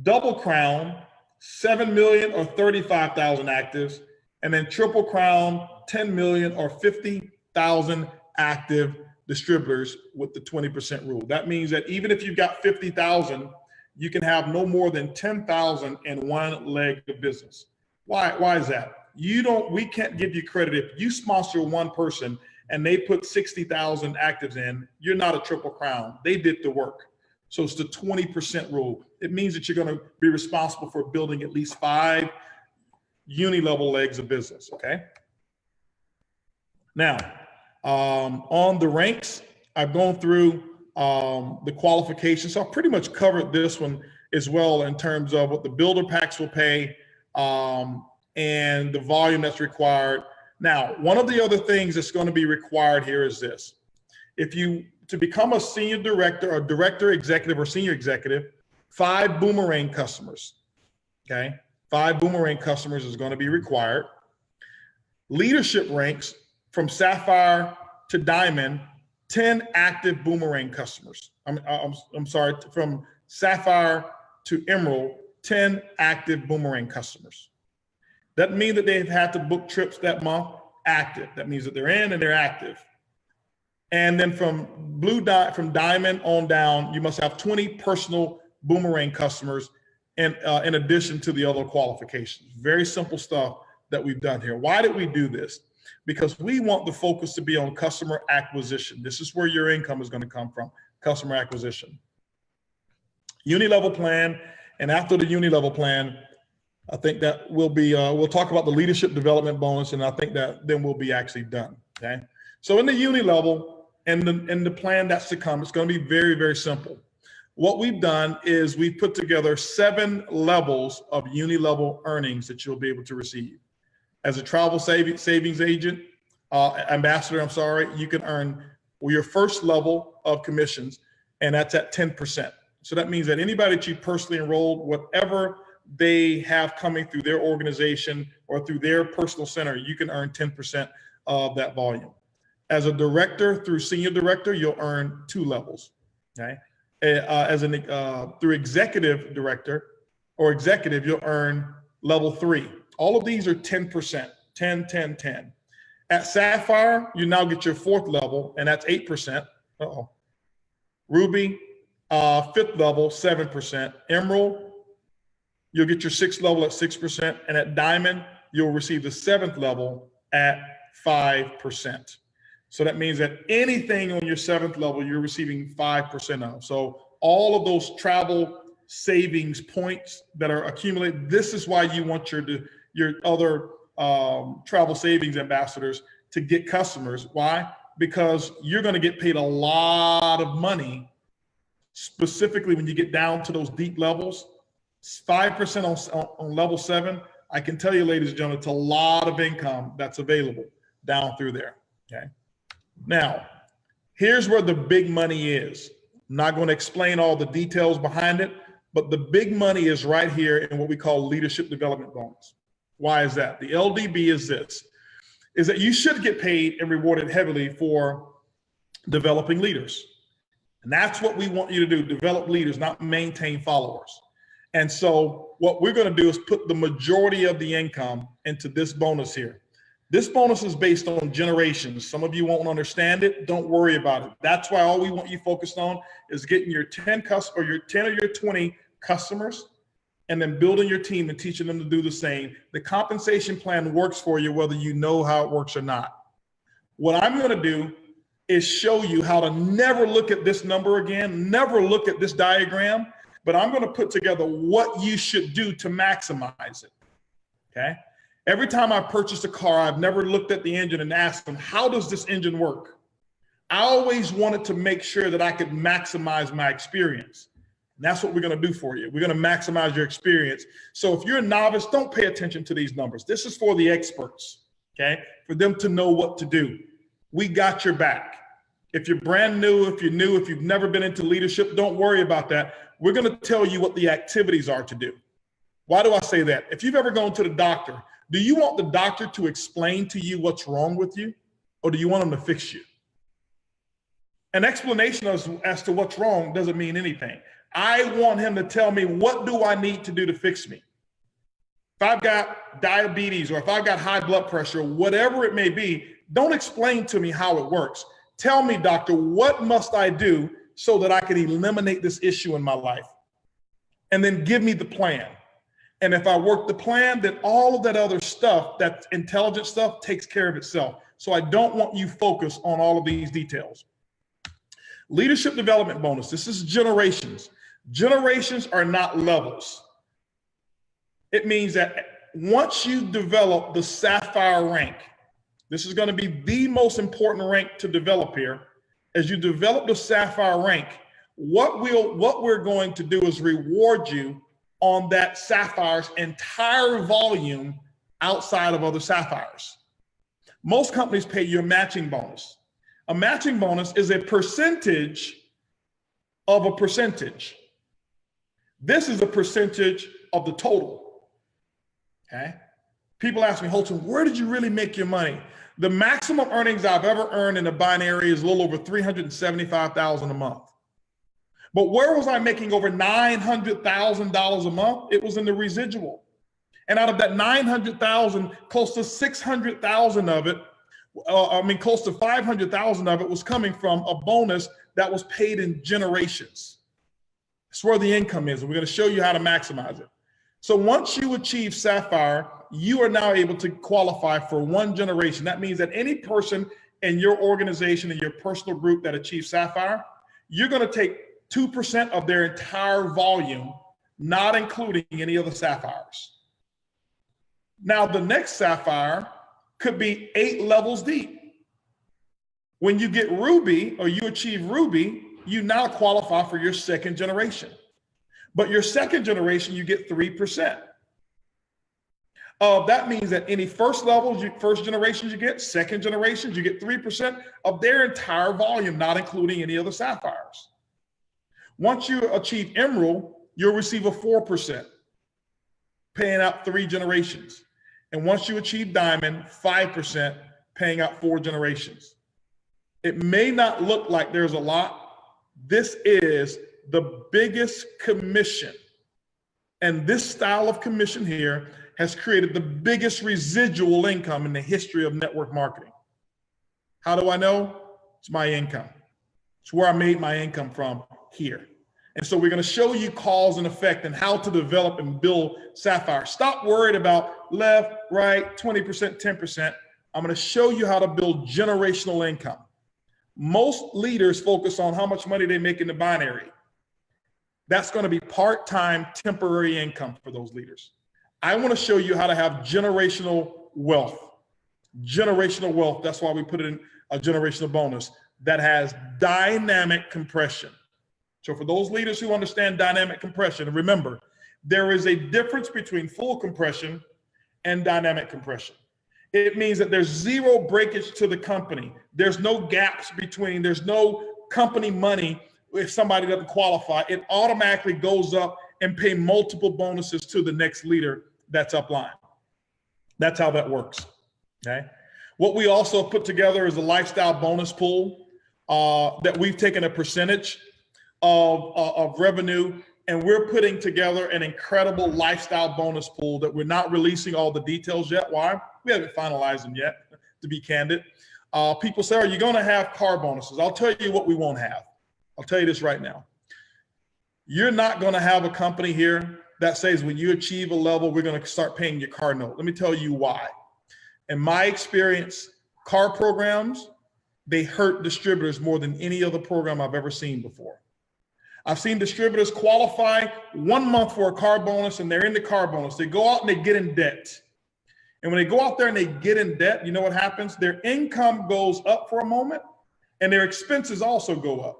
Double Crown, 7 million or 35,000 actives. And then Triple Crown, 10 million or 50,000 active distributors with the 20% rule. That means that even if you've got 50,000, you can have no more than 10,000 in one leg of business. Why is that? We can't give you credit if you sponsor one person and they put 60,000 actives in. You're not a Triple Crown. They did the work. So it's the 20% rule. It means that you're going to be responsible for building at least 5 uni-level legs of business, okay? Now, on the ranks, I've gone through the qualifications. So I've pretty much covered this one as well in terms of what the builder packs will pay and the volume that's required. Now, one of the other things that's going to be required here is this. To become a senior director or director executive or senior executive, 5 Boomerang customers, okay? 5 Boomerang customers is going to be required. Leadership ranks from Sapphire to Diamond, 10 active Boomerang customers. I'm sorry, from Sapphire to Emerald, 10 active Boomerang customers. That means that they've had to book trips that month active. That means that they're in and they're active. And then from Diamond on down, you must have 20 personal Boomerang customers in addition to the other qualifications. Very simple stuff that we've done here. Why did we do this? Because we want the focus to be on customer acquisition. This is where your income is going to come from, customer acquisition. Uni-level plan, and after the uni-level plan, I think that we'll talk about the leadership development bonus, and I think that then we'll be actually done, okay? So in the uni-level, and the plan that's to come, it's going to be very, very simple. What we've done is we've put together 7 levels of uni-level earnings that you'll be able to receive. As a travel savings agent, ambassador, I'm sorry, you can earn your first level of commissions, and that's at 10%. So that means that anybody that you personally enrolled, whatever they have coming through their organization or through their personal center, you can earn 10% of that volume. As a director through senior director, you'll earn 2 levels, okay? Through executive director or executive, you'll earn level 3. All of these are 10%, 10, 10, 10. At Sapphire, you now get your 4th level, and that's 8%. Ruby, 5th level, 7%. Emerald, you'll get your 6th level at 6%. And at Diamond, you'll receive the 7th level at 5%. So that means that anything on your 7th level, you're receiving 5% of. So all of those travel savings points that are accumulated, this is why you want your other travel savings ambassadors to get customers. Why? Because you're going to get paid a lot of money, specifically when you get down to those deep levels. 5% on level 7. I can tell you, ladies and gentlemen, it's a lot of income that's available down through there, okay? Now, here's where the big money is. I'm not going to explain all the details behind it, but the big money is right here in what we call leadership development bonus. Why is that? The LDB is this, is that you should get paid and rewarded heavily for developing leaders. And that's what we want you to do, develop leaders, not maintain followers. And so what we're going to do is put the majority of the income into this bonus here. This bonus is based on generations. Some of you won't understand it. Don't worry about it. That's why all we want you focused on is getting your 10 or your 20 customers, and then building your team and teaching them to do the same. The compensation plan works for you whether you know how it works or not. What I'm going to do is show you how to never look at this number again, never look at this diagram, but I'm going to put together what you should do to maximize it, okay? Every time I purchased a car, I've never looked at the engine and asked them, how does this engine work? I always wanted to make sure that I could maximize my experience. And that's what we're going to do for you. We're going to maximize your experience. So if you're a novice, don't pay attention to these numbers. This is for the experts, okay? For them to know what to do. We got your back. If you're brand new, if you've never been into leadership, don't worry about that. We're going to tell you what the activities are to do. Why do I say that? If you've ever gone to the doctor, do you want the doctor to explain to you what's wrong with you, or do you want him to fix you? An explanation as to what's wrong doesn't mean anything. I want him to tell me, what do I need to do to fix me? If I've got diabetes or if I've got high blood pressure, whatever it may be, don't explain to me how it works. Tell me, doctor, what must I do so that I can eliminate this issue in my life? And then give me the plan. And if I work the plan, then all of that other stuff, that intelligent stuff, takes care of itself. So I don't want you focused on all of these details. Leadership development bonus. This is generations. Generations are not levels. It means that once you develop the sapphire rank, this is going to be the most important rank to develop here. As you develop the sapphire rank, what we're going to do is reward you on that sapphire's entire volume outside of other sapphires. Most companies pay you a matching bonus. A matching bonus is a percentage of a percentage. This is a percentage of the total, okay? People ask me, Holton, where did you really make your money? The maximum earnings I've ever earned in a binary is a little over $375,000 a month. But where was I making over $900,000 a month? It was in the residual. And out of that 900,000, close to 600,000 of it, close to 500,000 of it was coming from a bonus that was paid in generations. That's where the income is, and we're going to show you how to maximize it. So once you achieve Sapphire, you are now able to qualify for one generation. That means that any person in your organization, in your personal group that achieves Sapphire, you're going to take 2% of their entire volume, not including any of the Sapphires. Now, the next Sapphire could be 8 levels deep. When you get Ruby or you achieve Ruby, you now qualify for your second generation. But your second generation, you get 3%. That means that any first levels, first generations you get, second generations, you get 3% of their entire volume, not including any of the Sapphires. Once you achieve Emerald, you'll receive a 4%, paying out 3 generations. And once you achieve Diamond, 5%, paying out 4 generations. It may not look like there's a lot. This is the biggest commission. And this style of commission here has created the biggest residual income in the history of network marketing. How do I know? It's my income. It's where I made my income from here. And so we're going to show you cause and effect and how to develop and build Sapphire. Stop worried about left, right, 20%, 10%. I'm going to show you how to build generational income. Most leaders focus on how much money they make in the binary. That's going to be part-time, temporary income for those leaders. I want to show you how to have generational wealth. Generational wealth, that's why we put it in a generational bonus that has dynamic compression. So for those leaders who understand dynamic compression, and remember, there is a difference between full compression and dynamic compression. It means that there's zero breakage to the company. There's no gaps between, there's no company money if somebody doesn't qualify. It automatically goes up and pay multiple bonuses to the next leader that's upline. That's how that works, okay? What we also put together is a lifestyle bonus pool that we've taken a percentage of revenue, and we're putting together an incredible lifestyle bonus pool that we're not releasing all the details yet. Why? We haven't finalized them yet, to be candid. People say, are you going to have car bonuses? I'll tell you what we won't have. I'll tell you this right now. You're not going to have a company here that says when you achieve a level, we're going to start paying your car note. Let me tell you why. In my experience, car programs, they hurt distributors more than any other program I've ever seen before. I've seen distributors qualify 1 month for a car bonus and they're in the car bonus. They go out and they get in debt. And when they go out there and they get in debt, you know what happens? Their income goes up for a moment and their expenses also go up.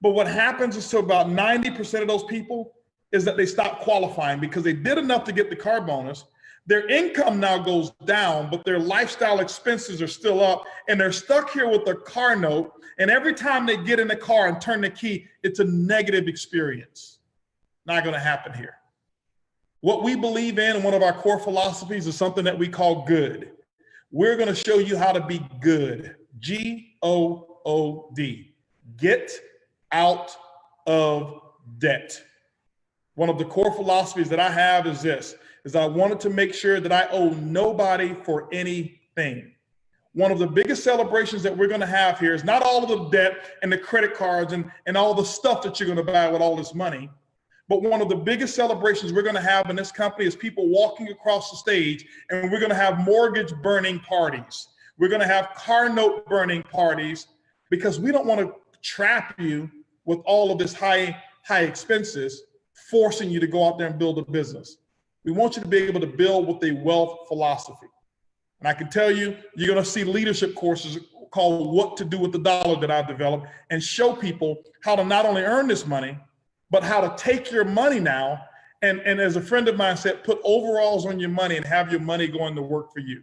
But what happens is to about 90% of those people is that they stop qualifying because they did enough to get the car bonus. Their income now goes down, but their lifestyle expenses are still up and they're stuck here with their car note. And every time they get in the car and turn the key, it's a negative experience. Not going to happen here. What we believe in, one of our core philosophies, is something that we call good. We're going to show you how to be good. G-O-O-D. Get out of debt. One of the core philosophies that I have is this, is I wanted to make sure that I owe nobody for anything. One of the biggest celebrations that we're going to have here is not all of the debt and the credit cards and all the stuff that you're going to buy with all this money. But one of the biggest celebrations we're going to have in this company is people walking across the stage, and we're going to have mortgage burning parties. We're going to have car note burning parties because we don't want to trap you with all of this high expenses, forcing you to go out there and build a business. We want you to be able to build with a wealth philosophy. And I can tell you, you're going to see leadership courses called What to Do with the Dollar that I've developed, and show people how to not only earn this money, but how to take your money now and as a friend of mine said, put overalls on your money and have your money going to work for you.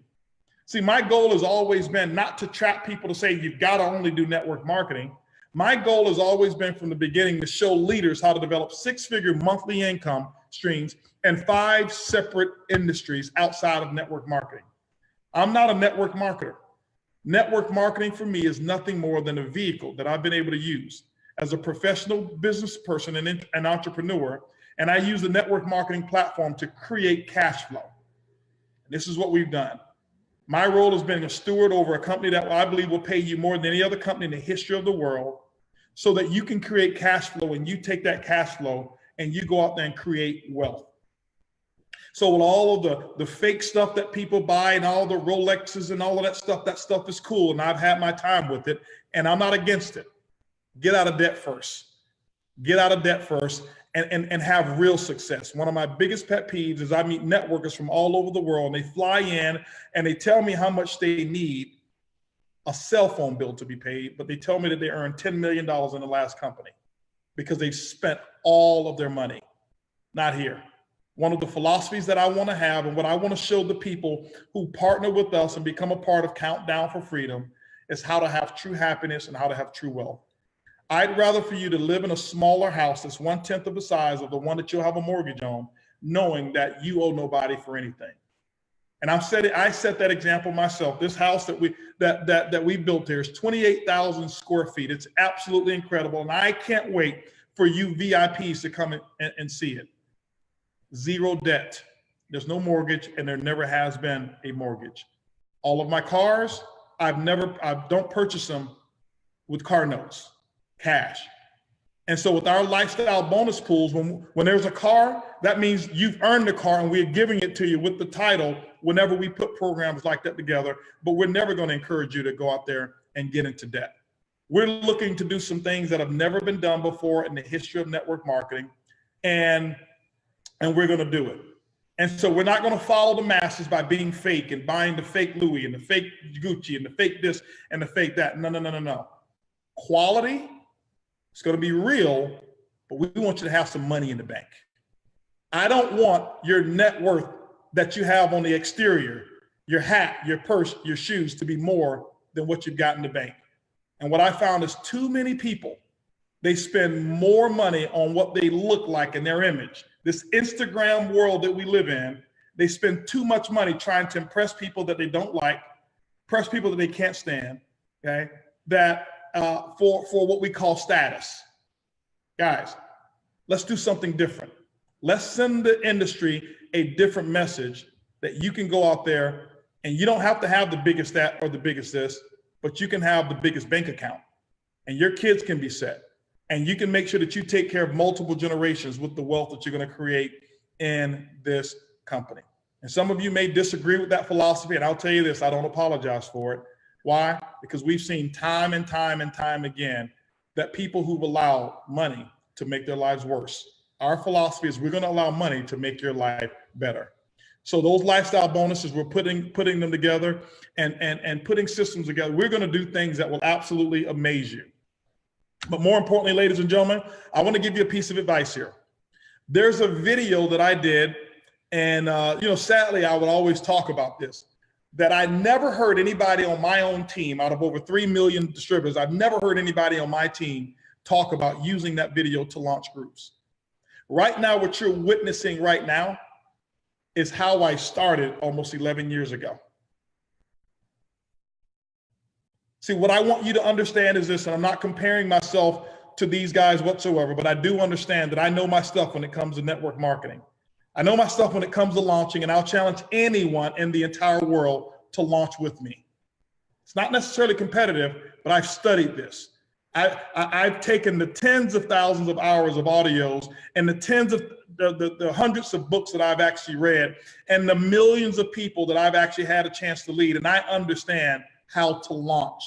See, my goal has always been not to trap people to say you've got to only do network marketing. My goal has always been from the beginning to show leaders how to develop 6-figure monthly income streams and 5 separate industries outside of network marketing. I'm not a network marketer. Network marketing for me is nothing more than a vehicle that I've been able to use as a professional business person and an entrepreneur. And I use the network marketing platform to create cash flow. This is what we've done. My role has been a steward over a company that I believe will pay you more than any other company in the history of the world, so that you can create cash flow, and you take that cash flow and you go out there and create wealth. So with all of the fake stuff that people buy and all the Rolexes and all of that stuff is cool. And I've had my time with it and I'm not against it. Get out of debt first. Get out of debt first and have real success. One of my biggest pet peeves is I meet networkers from all over the world, and they fly in and they tell me how much they need a cell phone bill to be paid, but they tell me that they earned $10 million in the last company because they've spent all of their money. Not here. One of the philosophies that I want to have, and what I want to show the people who partner with us and become a part of Countdown for Freedom, is how to have true happiness and how to have true wealth. I'd rather for you to live in a smaller house that's 1/10 of the size of the one that you'll have a mortgage on, knowing that you owe nobody for anything. And I set that example myself. This house that we built here is 28,000 square feet. It's absolutely incredible. And I can't wait for you VIPs to come and see it. 0 debt. There's no mortgage, and there never has been a mortgage. All of my cars, I don't purchase them with car notes, cash. And so with our lifestyle bonus pools, when there's a car, that means you've earned the car, and we're giving it to you with the title whenever we put programs like that together. But we're never going to encourage you to go out there and get into debt. We're looking to do some things that have never been done before in the history of network marketing, and we're going to do it. And so we're not going to follow the masses by being fake and buying the fake Louis and the fake Gucci and the fake this and the fake that. No. Quality, it's going to be real, but we want you to have some money in the bank. I don't want your net worth that you have on the exterior, your hat, your purse, your shoes, to be more than what you've got in the bank. And what I found is too many people, they spend more money on what they look like in their image. This Instagram world that we live in, they spend too much money trying to impress people that they don't like, impress people that they can't stand, okay? That for what we call status. Guys, let's do something different. Let's send the industry a different message that you can go out there and you don't have to have the biggest that or the biggest this, but you can have the biggest bank account, and your kids can be set. And you can make sure that you take care of multiple generations with the wealth that you're going to create in this company. And some of you may disagree with that philosophy, and I'll tell you this, I don't apologize for it. Why? Because we've seen time and time and time again that people who've allowed money to make their lives worse. Our philosophy is we're going to allow money to make your life better. So those lifestyle bonuses, we're putting them together and putting systems together. We're going to do things that will absolutely amaze you. But more importantly, ladies and gentlemen, I want to give you a piece of advice here. There's a video that I did, and sadly, I would always talk about this, that I never heard anybody on my own team, out of over 3 million distributors, I've never heard anybody on my team talk about using that video to launch groups. Right now, what you're witnessing right now is how I started almost 11 years ago. See, what I want you to understand is this, and I'm not comparing myself to these guys whatsoever, but I do understand that I know my stuff when it comes to network marketing. I know my stuff when it comes to launching, and I'll challenge anyone in the entire world to launch with me. It's not necessarily competitive, but I've studied this. I've taken the tens of thousands of hours of audios and the tens of the hundreds of books that I've actually read and the millions of people that I've actually had a chance to lead, and I understand how to launch.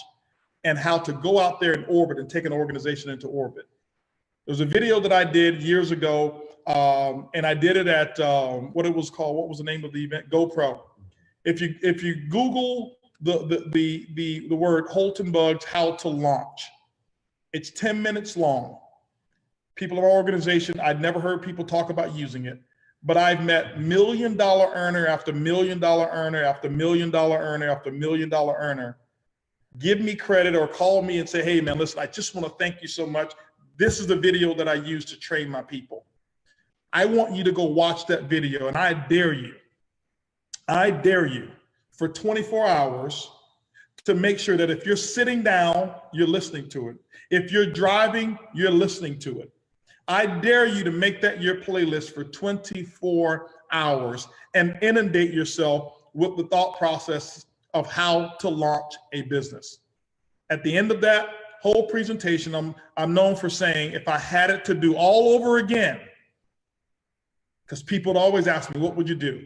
and how to go out there and orbit and take an organization into orbit. There's a video that I did years ago, and I did it at what it was called. What was the name of the event? GoPro. If you Google the word Holton Bugs how to launch, it's 10 minutes long. People of our organization, I'd never heard people talk about using it, but I've met $1 million earner after $1 million earner after $1 million earner after $1 million earner give me credit or call me and say, hey man, listen, I just want to thank you so much. This is the video that I use to train my people. I want you to go watch that video, and I dare you for 24 hours to make sure that if you're sitting down, you're listening to it. If you're driving, you're listening to it. I dare you to make that your playlist for 24 hours and inundate yourself with the thought process of how to launch a business. At the end of that whole presentation, I'm known for saying, if I had it to do all over again, because people would always ask me, what would you do?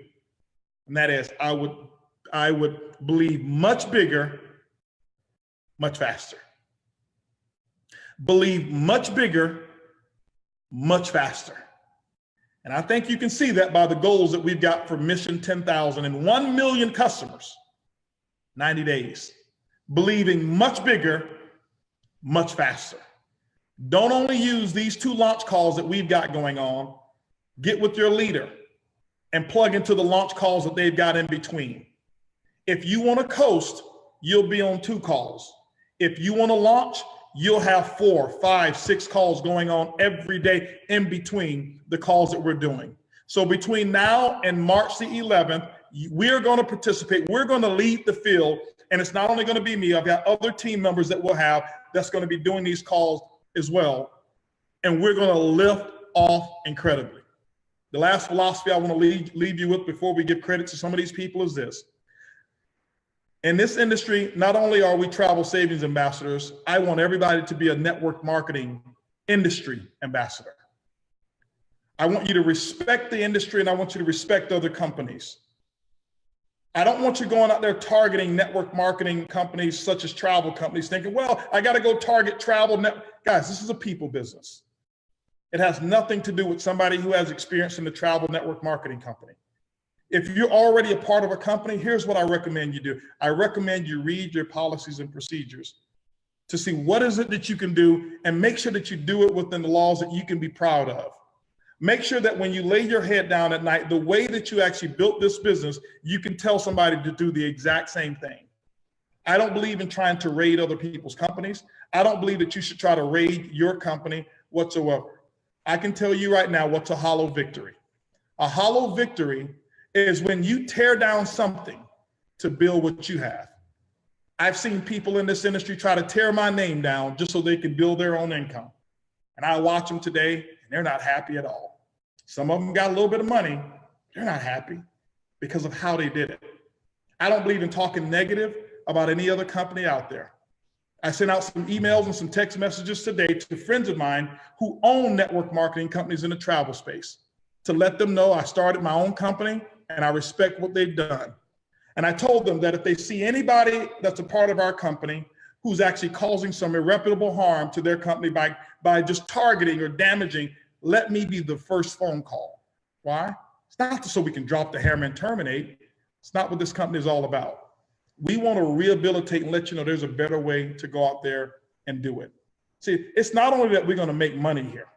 And that is, I would believe much bigger, much faster. Believe much bigger, much faster. And I think you can see that by the goals that we've got for Mission 10,000 and 1 million customers, 90 days. Believing much bigger, much faster. Don't only use these 2 launch calls that we've got going on. Get with your leader and plug into the launch calls that they've got in between. If you want to coast, you'll be on 2 calls. If you want to launch, you'll have 4, 5, 6 calls going on every day in between the calls that we're doing. So between now and March the 11th, we're going to participate. We're going to lead the field. And it's not only going to be me, I've got other team members that we'll have that's going to be doing these calls as well. And we're going to lift off incredibly. The last philosophy I want to leave you with before we give credit to some of these people is this. In this industry, not only are we travel savings ambassadors, I want everybody to be a network marketing industry ambassador. I want you to respect the industry, and I want you to respect other companies. I don't want you going out there targeting network marketing companies such as travel companies thinking, well, I got to go target travel. Guys, this is a people business. It has nothing to do with somebody who has experience in the travel network marketing company. If you're already a part of a company, here's what I recommend you do. I recommend you read your policies and procedures to see what is it that you can do, and make sure that you do it within the laws that you can be proud of. Make sure that when you lay your head down at night, the way that you actually built this business, you can tell somebody to do the exact same thing. I don't believe in trying to raid other people's companies. I don't believe that you should try to raid your company whatsoever. I can tell you right now what's a hollow victory. A hollow victory is when you tear down something to build what you have. I've seen people in this industry try to tear my name down just so they can build their own income. And I watch them today, and they're not happy at all. Some of them got a little bit of money. They're not happy because of how they did it. I don't believe in talking negative about any other company out there. I sent out some emails and some text messages today to friends of mine who own network marketing companies in the travel space to let them know I started my own company and I respect what they've done. And I told them that if they see anybody that's a part of our company who's actually causing some irreparable harm to their company by just targeting or damaging, let me be the first phone call. Why? It's not so we can drop the hammer and terminate. It's not what this company is all about. We want to rehabilitate and let you know there's a better way to go out there and do it. See, it's not only that we're going to make money here.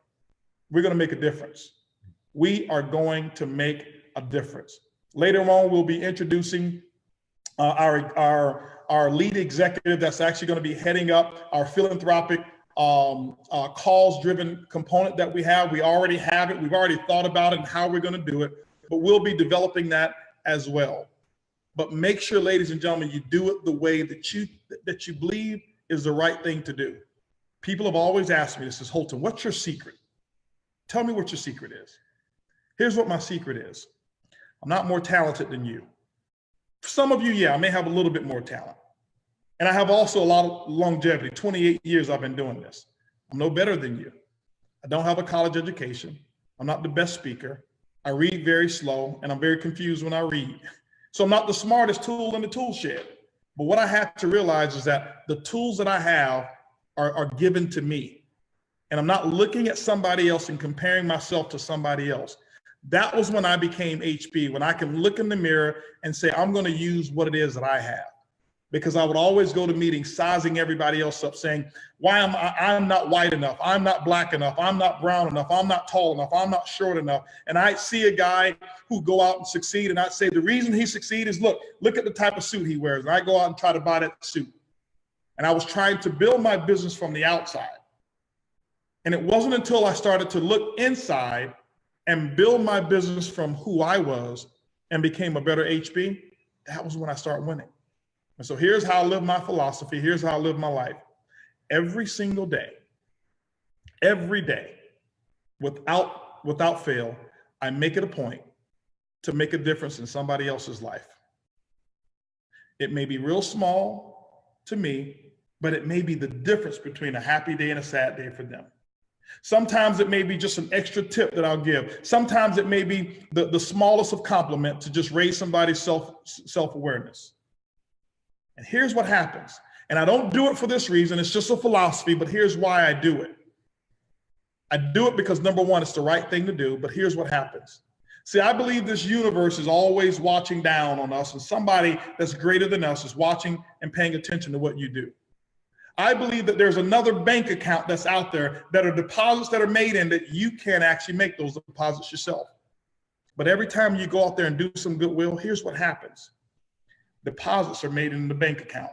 We're going to make a difference. We are going to make a difference. Later on, we'll be introducing our lead executive that's actually going to be heading up our philanthropic cause-driven component that we have. We already have it. We've already thought about it and how we're going to do it, but we'll be developing that as well. But make sure, ladies and gentlemen, you do it the way that you believe is the right thing to do. People have always asked me, this is Holton, what's your secret? Tell me what your secret is. Here's what my secret is. I'm not more talented than you. For some of you, yeah, I may have a little bit more talent. And I have also a lot of longevity. 28 years I've been doing this. I'm no better than you. I don't have a college education. I'm not the best speaker. I read very slow, and I'm very confused when I read. So I'm not the smartest tool in the tool shed. But what I had to realize is that the tools that I have are given to me. And I'm not looking at somebody else and comparing myself to somebody else. That was when I became HB, when I can look in the mirror and say, I'm going to use what it is that I have. Because I would always go to meetings sizing everybody else up, saying, why am I'm not white enough, I'm not black enough, I'm not brown enough, I'm not tall enough, I'm not short enough. And I'd see a guy who go out and succeed, and I'd say, the reason he succeeds is, look at the type of suit he wears. And I go out and try to buy that suit. And I was trying to build my business from the outside. And it wasn't until I started to look inside and build my business from who I was and became a better HB, that was when I started winning. And so here's how I live my philosophy. Here's how I live my life. Every single day, every day, without fail, I make it a point to make a difference in somebody else's life. It may be real small to me, but it may be the difference between a happy day and a sad day for them. Sometimes it may be just an extra tip that I'll give. Sometimes it may be the smallest of compliment to just raise somebody's self-awareness. And here's what happens. And I don't do it for this reason. It's just a philosophy, but here's why I do it. I do it because, number one, it's the right thing to do, but here's what happens. See, I believe this universe is always watching down on us, and somebody that's greater than us is watching and paying attention to what you do. I believe that there's another bank account that's out there that are deposits that are made in that you can't actually make those deposits yourself. But every time you go out there and do some goodwill, here's what happens. Deposits are made in the bank account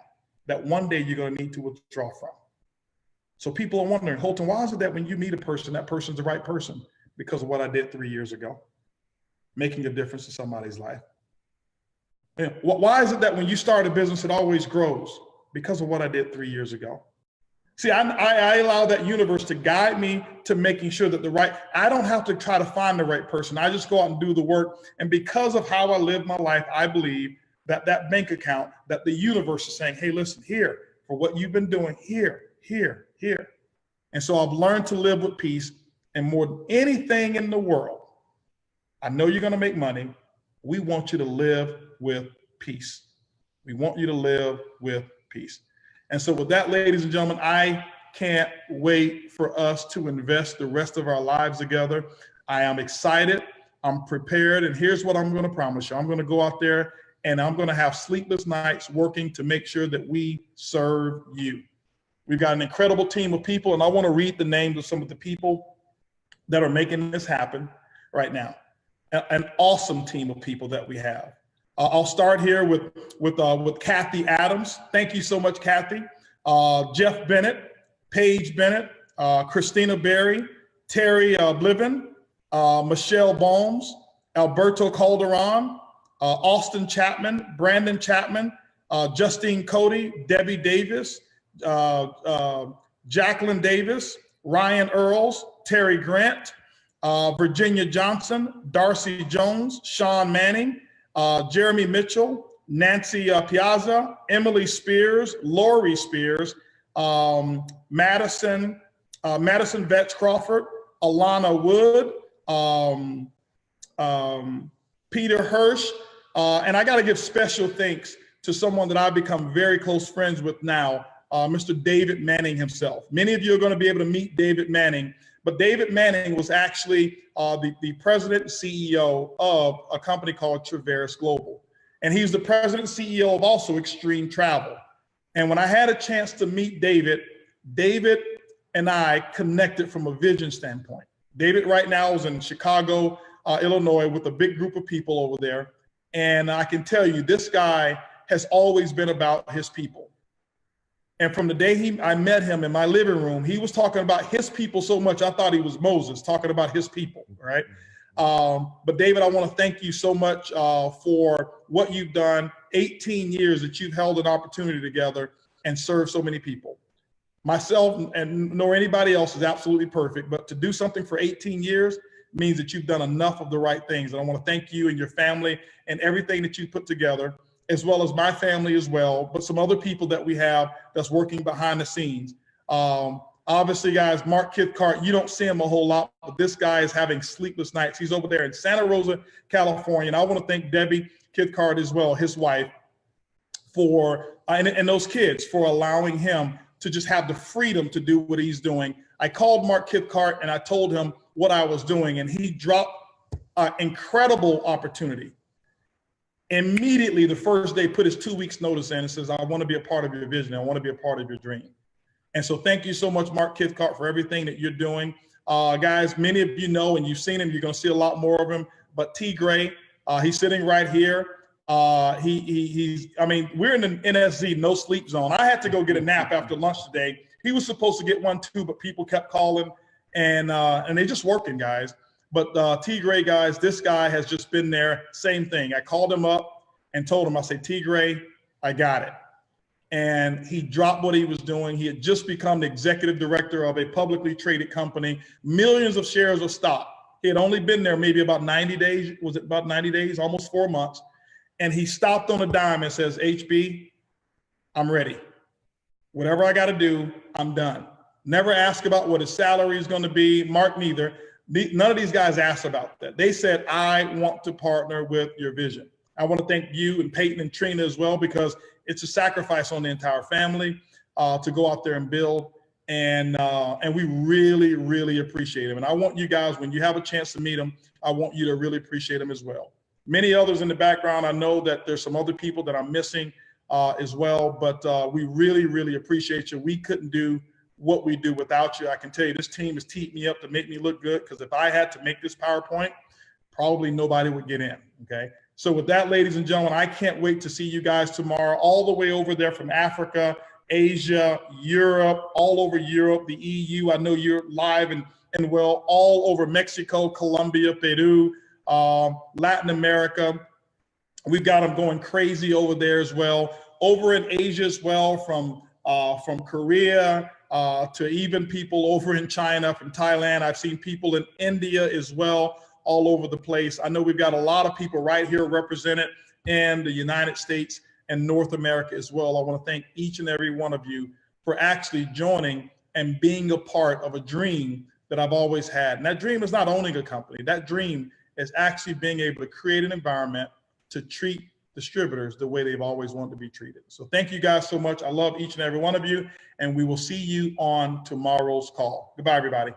that one day you're going to need to withdraw from. So people are wondering, Holton, why is it that when you meet a person, that person's the right person? Because of what I did 3 years ago, making a difference in somebody's life. And why is it that when you start a business, it always grows? Because of what I did 3 years ago. See, I allow that universe to guide me to making sure that I don't have to try to find the right person. I just go out and do the work. And because of how I live my life, I believe that that bank account, that the universe is saying, hey, listen, here, for what you've been doing, here. And so I've learned to live with peace, and more than anything in the world, I know you're going to make money. We want you to live with peace. We want you to live with peace. And so with that, ladies and gentlemen, I can't wait for us to invest the rest of our lives together. I am excited. I'm prepared. And here's what I'm going to promise you. I'm going to go out there and I'm going to have sleepless nights working to make sure that we serve you. We've got an incredible team of people, and I want to read the names of some of the people that are making this happen right now. An awesome team of people that we have. I'll start here with Kathy Adams. Thank you so much, Kathy. Jeff Bennett, Paige Bennett, Christina Berry, Terry Bliven, Michelle Bohms, Alberto Calderon, Austin Chapman, Brandon Chapman, Justine Cody, Debbie Davis, Jacqueline Davis, Ryan Earls, Terry Grant, Virginia Johnson, Darcy Jones, Sean Manning, Jeremy Mitchell, Nancy Piazza, Emily Spears, Lori Spears, Madison Vetch Crawford, Alana Wood, Peter Hirsch, and I got to give special thanks to someone that I've become very close friends with now, Mr. David Manning himself. Many of you are going to be able to meet David Manning, but David Manning was actually the president and CEO of a company called Traverse Global. And he's the president and CEO of also Extreme Travel. And when I had a chance to meet David and I connected from a vision standpoint. David right now is in Chicago, Illinois, with a big group of people over there. And I can tell you, this guy has always been about his people. And from the day I met him in my living room, he was talking about his people so much, I thought he was Moses, talking about his people, right? But David, I want to thank you so much for what you've done, 18 years that you've held an opportunity together and served so many people. Myself and nor anybody else is absolutely perfect, but to do something for 18 years means that you've done enough of the right things. And I want to thank you and your family and everything that you put together, as well as my family as well, but some other people that we have that's working behind the scenes. Obviously, guys, Mark Kithcart, you don't see him a whole lot, but this guy is having sleepless nights. He's over there in Santa Rosa, California. And I want to thank Debbie Kithcart as well, his wife, for and those kids for allowing him to just have the freedom to do what he's doing. I called Mark Cathcart and I told him what I was doing, and he dropped an incredible opportunity. Immediately, the first day, put his 2 weeks notice in and says, I want to be a part of your vision. I want to be a part of your dream. And so thank you so much, Mark Cathcart, for everything that you're doing. Guys, many of you know, and you've seen him, you're going to see a lot more of him, but T. Gray, he's sitting right here. I mean, we're in an NSZ, no sleep zone. I had to go get a nap after lunch today. He was supposed to get one too, but people kept calling, and they just working, guys. But T. Gray, guys, this guy has just been there. Same thing. I called him up and told him, I said, T. Gray, I got it. And he dropped what he was doing. He had just become the executive director of a publicly traded company, millions of shares of stock. He had only been there maybe about 90 days. Was it about 90 days? Almost 4 months. And he stopped on a dime and says, HB, I'm ready. Whatever I got to do, I'm done. Never ask about what his salary is going to be. Mark neither. None of these guys asked about that. They said, I want to partner with your vision. I want to thank you and Peyton and Trina as well, because it's a sacrifice on the entire family to go out there and build. And we really, really appreciate him. And I want you guys, when you have a chance to meet him, I want you to really appreciate him as well. Many others in the background. I know that there's some other people that I'm missing as well, but we really, really appreciate you. We couldn't do what we do without you. I can tell you, this team has teed me up to make me look good, because if I had to make this PowerPoint, probably nobody would get in, okay? So with that, ladies and gentlemen, I can't wait to see you guys tomorrow, all the way over there from Africa, Asia, Europe, all over Europe, the EU. I know you're live and well, all over Mexico, Colombia, Peru, Latin America. We've got them going crazy over there as well. Over in Asia as well, from Korea to even people over in China, from Thailand. I've seen people in India as well, all over the place. I know we've got a lot of people right here represented in the United States and North America as well. I want to thank each and every one of you for actually joining and being a part of a dream that I've always had. And that dream is not owning a company. That dream is actually being able to create an environment to treat distributors the way they've always wanted to be treated. So thank you guys so much. I love each and every one of you, and we will see you on tomorrow's call. Goodbye, everybody.